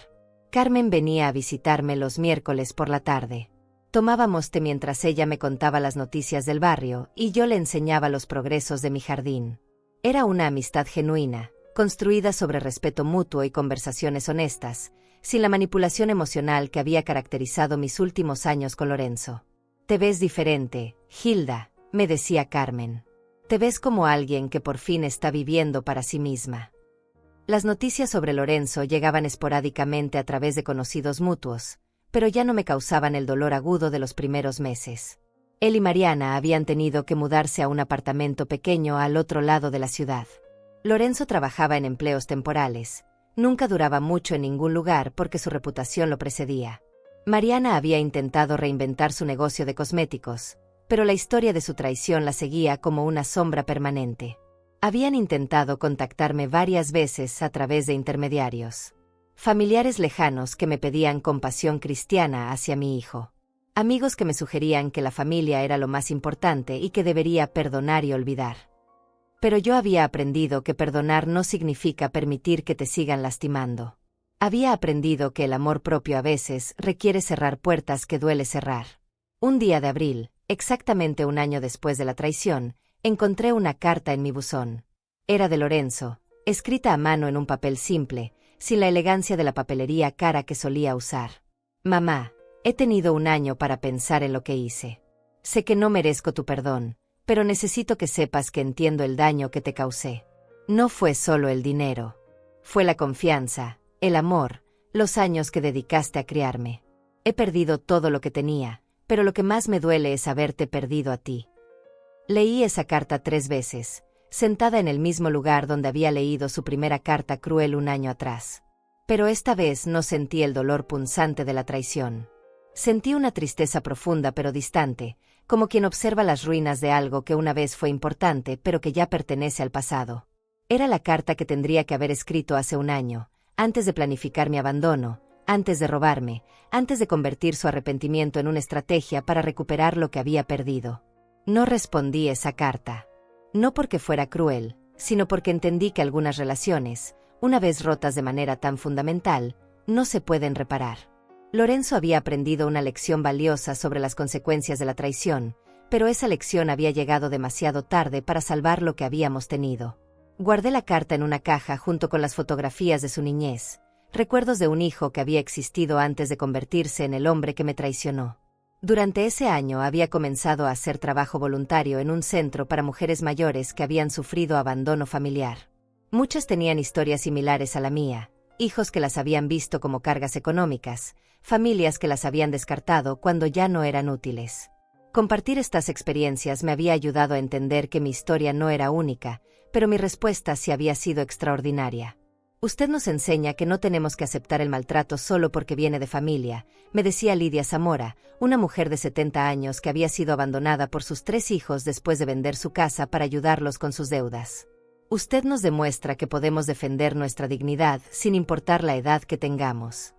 Carmen venía a visitarme los miércoles por la tarde. Tomábamos té mientras ella me contaba las noticias del barrio y yo le enseñaba los progresos de mi jardín. Era una amistad genuina, construida sobre respeto mutuo y conversaciones honestas, sin la manipulación emocional que había caracterizado mis últimos años con Lorenzo. Te ves diferente, Hilda, me decía Carmen. Te ves como alguien que por fin está viviendo para sí misma. Las noticias sobre Lorenzo llegaban esporádicamente a través de conocidos mutuos, pero ya no me causaban el dolor agudo de los primeros meses. Él y Mariana habían tenido que mudarse a un apartamento pequeño al otro lado de la ciudad. Lorenzo trabajaba en empleos temporales. Nunca duraba mucho en ningún lugar porque su reputación lo precedía. Mariana había intentado reinventar su negocio de cosméticos, pero la historia de su traición la seguía como una sombra permanente. Habían intentado contactarme varias veces a través de intermediarios. Familiares lejanos que me pedían compasión cristiana hacia mi hijo. Amigos que me sugerían que la familia era lo más importante y que debería perdonar y olvidar. Pero yo había aprendido que perdonar no significa permitir que te sigan lastimando. Había aprendido que el amor propio a veces requiere cerrar puertas que duele cerrar. Un día de abril, exactamente un año después de la traición, encontré una carta en mi buzón. Era de Lorenzo, escrita a mano en un papel simple, sin la elegancia de la papelería cara que solía usar. Mamá, he tenido un año para pensar en lo que hice. Sé que no merezco tu perdón, pero necesito que sepas que entiendo el daño que te causé. No fue solo el dinero. Fue la confianza, el amor, los años que dedicaste a criarme. He perdido todo lo que tenía, pero lo que más me duele es haberte perdido a ti. Leí esa carta 3 veces, sentada en el mismo lugar donde había leído su primera carta cruel un año atrás. Pero esta vez no sentí el dolor punzante de la traición. Sentí una tristeza profunda pero distante, como quien observa las ruinas de algo que una vez fue importante pero que ya pertenece al pasado. Era la carta que tendría que haber escrito hace un año, antes de planificar mi abandono, antes de robarme, antes de convertir su arrepentimiento en una estrategia para recuperar lo que había perdido. No respondí esa carta. No porque fuera cruel, sino porque entendí que algunas relaciones, una vez rotas de manera tan fundamental, no se pueden reparar. Lorenzo había aprendido una lección valiosa sobre las consecuencias de la traición, pero esa lección había llegado demasiado tarde para salvar lo que habíamos tenido. Guardé la carta en una caja junto con las fotografías de su niñez, recuerdos de un hijo que había existido antes de convertirse en el hombre que me traicionó. Durante ese año había comenzado a hacer trabajo voluntario en un centro para mujeres mayores que habían sufrido abandono familiar. Muchas tenían historias similares a la mía, hijos que las habían visto como cargas económicas, familias que las habían descartado cuando ya no eran útiles. Compartir estas experiencias me había ayudado a entender que mi historia no era única, pero mi respuesta sí había sido extraordinaria. Usted nos enseña que no tenemos que aceptar el maltrato solo porque viene de familia, me decía Lidia Zamora, una mujer de 70 años que había sido abandonada por sus 3 hijos después de vender su casa para ayudarlos con sus deudas. Usted nos demuestra que podemos defender nuestra dignidad sin importar la edad que tengamos.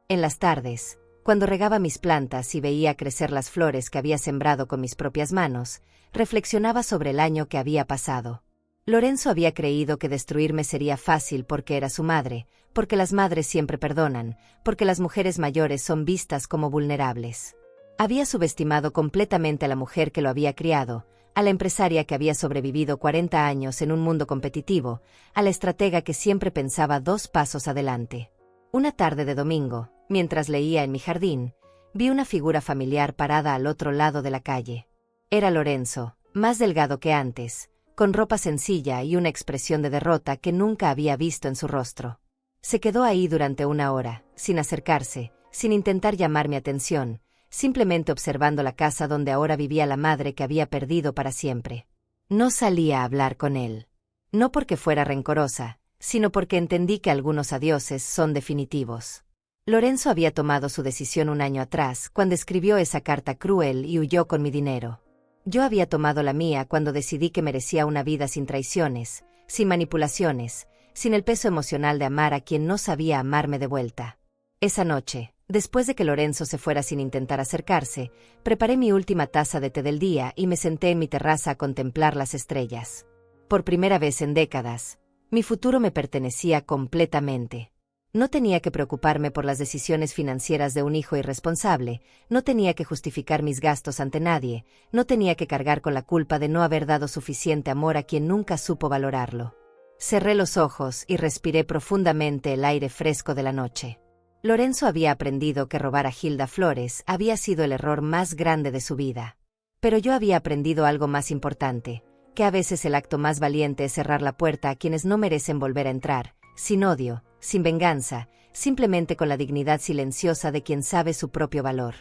En las tardes, cuando regaba mis plantas y veía crecer las flores que había sembrado con mis propias manos, reflexionaba sobre el año que había pasado. Lorenzo había creído que destruirme sería fácil porque era su madre, porque las madres siempre perdonan, porque las mujeres mayores son vistas como vulnerables. Había subestimado completamente a la mujer que lo había criado, a la empresaria que había sobrevivido 40 años en un mundo competitivo, a la estratega que siempre pensaba 2 pasos adelante. Una tarde de domingo, mientras leía en mi jardín, vi una figura familiar parada al otro lado de la calle. Era Lorenzo, más delgado que antes, con ropa sencilla y una expresión de derrota que nunca había visto en su rostro. Se quedó ahí durante 1 hora, sin acercarse, sin intentar llamar mi atención, simplemente observando la casa donde ahora vivía la madre que había perdido para siempre. No salí a hablar con él. No porque fuera rencorosa, sino porque entendí que algunos adioses son definitivos. Lorenzo había tomado su decisión un año atrás, cuando escribió esa carta cruel y huyó con mi dinero. Yo había tomado la mía cuando decidí que merecía una vida sin traiciones, sin manipulaciones, sin el peso emocional de amar a quien no sabía amarme de vuelta. Esa noche, después de que Lorenzo se fuera sin intentar acercarse, preparé mi última taza de té del día y me senté en mi terraza a contemplar las estrellas. Por primera vez en décadas, mi futuro me pertenecía completamente. No tenía que preocuparme por las decisiones financieras de un hijo irresponsable, no tenía que justificar mis gastos ante nadie, no tenía que cargar con la culpa de no haber dado suficiente amor a quien nunca supo valorarlo. Cerré los ojos y respiré profundamente el aire fresco de la noche. Lorenzo había aprendido que robar a Hilda Flores había sido el error más grande de su vida. Pero yo había aprendido algo más importante, que a veces el acto más valiente es cerrar la puerta a quienes no merecen volver a entrar, sin odio, sin venganza, simplemente con la dignidad silenciosa de quien sabe su propio valor.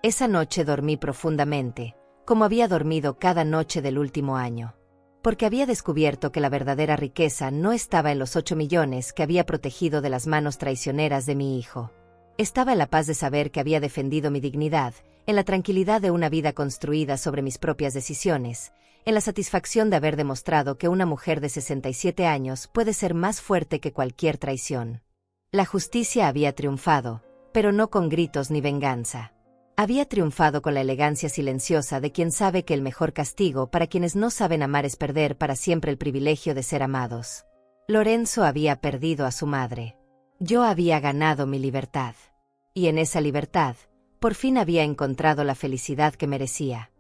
Esa noche dormí profundamente, como había dormido cada noche del último año. Porque había descubierto que la verdadera riqueza no estaba en los 8 millones que había protegido de las manos traicioneras de mi hijo. Estaba en la paz de saber que había defendido mi dignidad, en la tranquilidad de una vida construida sobre mis propias decisiones, en la satisfacción de haber demostrado que una mujer de 67 años puede ser más fuerte que cualquier traición. La justicia había triunfado, pero no con gritos ni venganza. Había triunfado con la elegancia silenciosa de quien sabe que el mejor castigo para quienes no saben amar es perder para siempre el privilegio de ser amados. Lorenzo había perdido a su madre. Yo había ganado mi libertad. Y en esa libertad, por fin había encontrado la felicidad que merecía.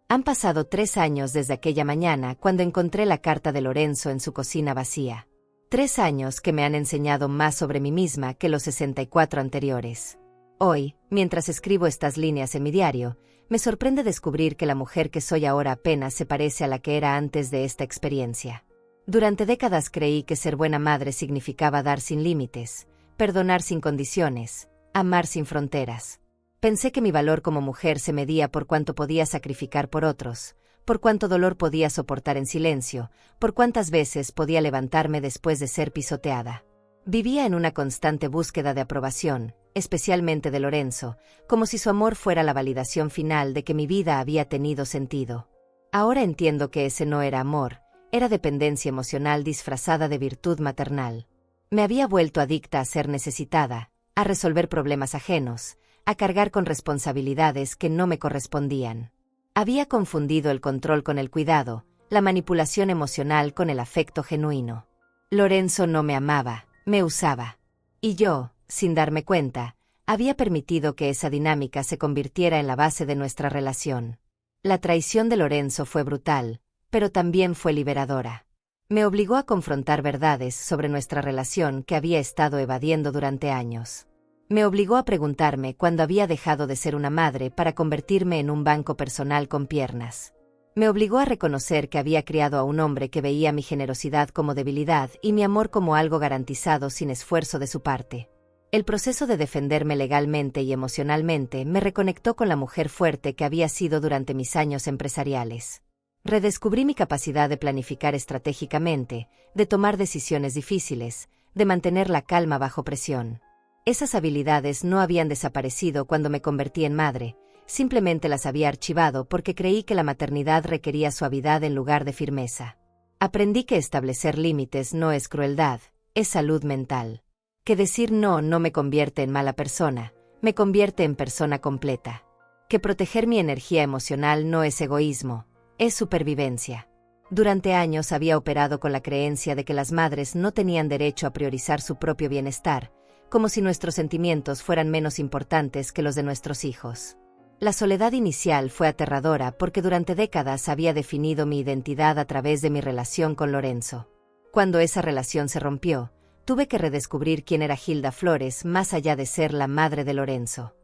Han pasado 3 años desde aquella mañana cuando encontré la carta de Lorenzo en su cocina vacía. 3 años que me han enseñado más sobre mí misma que los 64 anteriores. Hoy, mientras escribo estas líneas en mi diario, me sorprende descubrir que la mujer que soy ahora apenas se parece a la que era antes de esta experiencia. Durante décadas creí que ser buena madre significaba dar sin límites, perdonar sin condiciones, amar sin fronteras. Pensé que mi valor como mujer se medía por cuánto podía sacrificar por otros, por cuánto dolor podía soportar en silencio, por cuántas veces podía levantarme después de ser pisoteada. Vivía en una constante búsqueda de aprobación, especialmente de Lorenzo, como si su amor fuera la validación final de que mi vida había tenido sentido. Ahora entiendo que ese no era amor, era dependencia emocional disfrazada de virtud maternal. Me había vuelto adicta a ser necesitada, a resolver problemas ajenos, a cargar con responsabilidades que no me correspondían. Había confundido el control con el cuidado, la manipulación emocional con el afecto genuino. Lorenzo no me amaba, me usaba. Y yo, sin darme cuenta, había permitido que esa dinámica se convirtiera en la base de nuestra relación. La traición de Lorenzo fue brutal, pero también fue liberadora. Me obligó a confrontar verdades sobre nuestra relación que había estado evadiendo durante años. Me obligó a preguntarme cuándo había dejado de ser una madre para convertirme en un banco personal con piernas. Me obligó a reconocer que había criado a un hombre que veía mi generosidad como debilidad y mi amor como algo garantizado sin esfuerzo de su parte. El proceso de defenderme legalmente y emocionalmente me reconectó con la mujer fuerte que había sido durante mis años empresariales. Redescubrí mi capacidad de planificar estratégicamente, de tomar decisiones difíciles, de mantener la calma bajo presión. Esas habilidades no habían desaparecido cuando me convertí en madre, simplemente las había archivado porque creí que la maternidad requería suavidad en lugar de firmeza. Aprendí que establecer límites no es crueldad, es salud mental. Que decir no no me convierte en mala persona, me convierte en persona completa. Que proteger mi energía emocional no es egoísmo, es supervivencia. Durante años había operado con la creencia de que las madres no tenían derecho a priorizar su propio bienestar, como si nuestros sentimientos fueran menos importantes que los de nuestros hijos. La soledad inicial fue aterradora porque durante décadas había definido mi identidad a través de mi relación con Lorenzo. Cuando esa relación se rompió, tuve que redescubrir quién era Hilda Flores más allá de ser la madre de Lorenzo.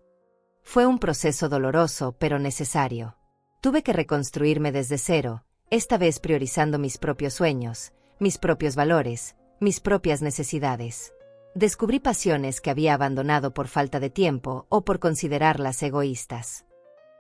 Fue un proceso doloroso pero necesario. Tuve que reconstruirme desde cero, esta vez priorizando mis propios sueños, mis propios valores, mis propias necesidades. Descubrí pasiones que había abandonado por falta de tiempo o por considerarlas egoístas.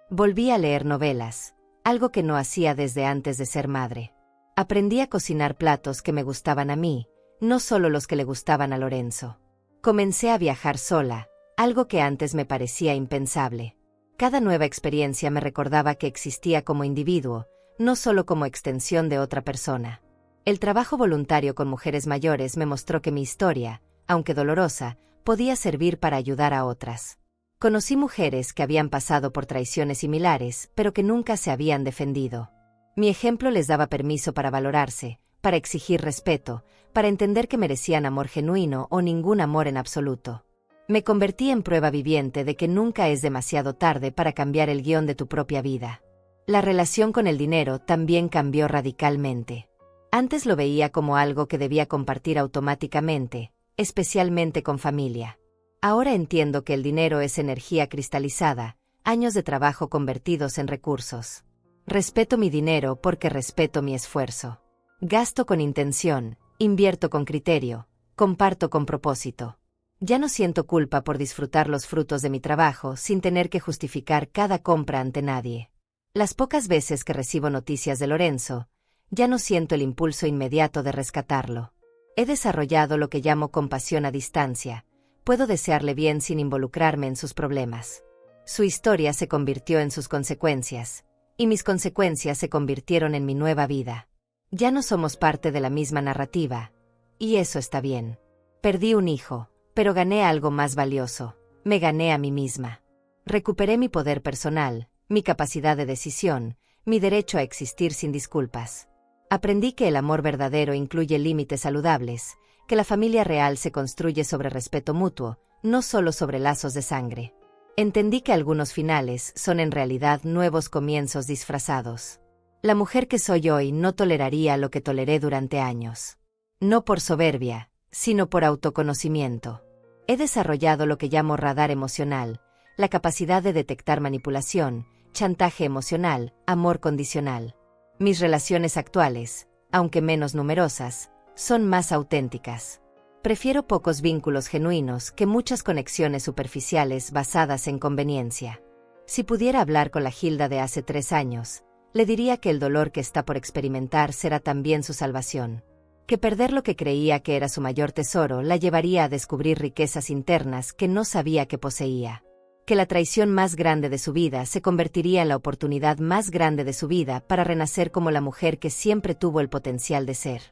Volví a leer novelas, algo que no hacía desde antes de ser madre. Aprendí a cocinar platos que me gustaban a mí, no solo los que le gustaban a Lorenzo. Comencé a viajar sola, algo que antes me parecía impensable. Cada nueva experiencia me recordaba que existía como individuo, no solo como extensión de otra persona. El trabajo voluntario con mujeres mayores me mostró que mi historia, aunque dolorosa, podía servir para ayudar a otras. Conocí mujeres que habían pasado por traiciones similares, pero que nunca se habían defendido. Mi ejemplo les daba permiso para valorarse, para exigir respeto, para entender que merecían amor genuino o ningún amor en absoluto. Me convertí en prueba viviente de que nunca es demasiado tarde para cambiar el guión de tu propia vida. La relación con el dinero también cambió radicalmente. Antes lo veía como algo que debía compartir automáticamente, especialmente con familia. Ahora entiendo que el dinero es energía cristalizada, años de trabajo convertidos en recursos. Respeto mi dinero porque respeto mi esfuerzo. Gasto con intención, invierto con criterio, comparto con propósito. Ya no siento culpa por disfrutar los frutos de mi trabajo sin tener que justificar cada compra ante nadie. Las pocas veces que recibo noticias de Lorenzo, ya no siento el impulso inmediato de rescatarlo. He desarrollado lo que llamo compasión a distancia. Puedo desearle bien sin involucrarme en sus problemas. Su historia se convirtió en sus consecuencias, y mis consecuencias se convirtieron en mi nueva vida. Ya no somos parte de la misma narrativa, y eso está bien. Perdí un hijo, pero gané algo más valioso. Me gané a mí misma. Recuperé mi poder personal, mi capacidad de decisión, mi derecho a existir sin disculpas. Aprendí que el amor verdadero incluye límites saludables, que la familia real se construye sobre respeto mutuo, no solo sobre lazos de sangre. Entendí que algunos finales son en realidad nuevos comienzos disfrazados. La mujer que soy hoy no toleraría lo que toleré durante años. No por soberbia, sino por autoconocimiento. He desarrollado lo que llamo radar emocional, la capacidad de detectar manipulación, chantaje emocional, amor condicional. Mis relaciones actuales, aunque menos numerosas, son más auténticas. Prefiero pocos vínculos genuinos que muchas conexiones superficiales basadas en conveniencia. Si pudiera hablar con la Hilda de hace 3 años, le diría que el dolor que está por experimentar será también su salvación. Que perder lo que creía que era su mayor tesoro la llevaría a descubrir riquezas internas que no sabía que poseía. Que la traición más grande de su vida se convertiría en la oportunidad más grande de su vida para renacer como la mujer que siempre tuvo el potencial de ser.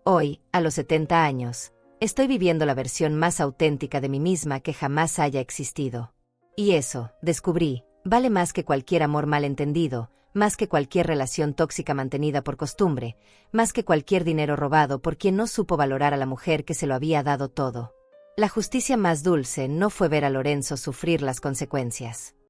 Hoy, a los 70 años, estoy viviendo la versión más auténtica de mí misma que jamás haya existido. Y eso, descubrí, vale más que cualquier amor malentendido, más que cualquier relación tóxica mantenida por costumbre, más que cualquier dinero robado por quien no supo valorar a la mujer que se lo había dado todo. La justicia más dulce no fue ver a Lorenzo sufrir las consecuencias.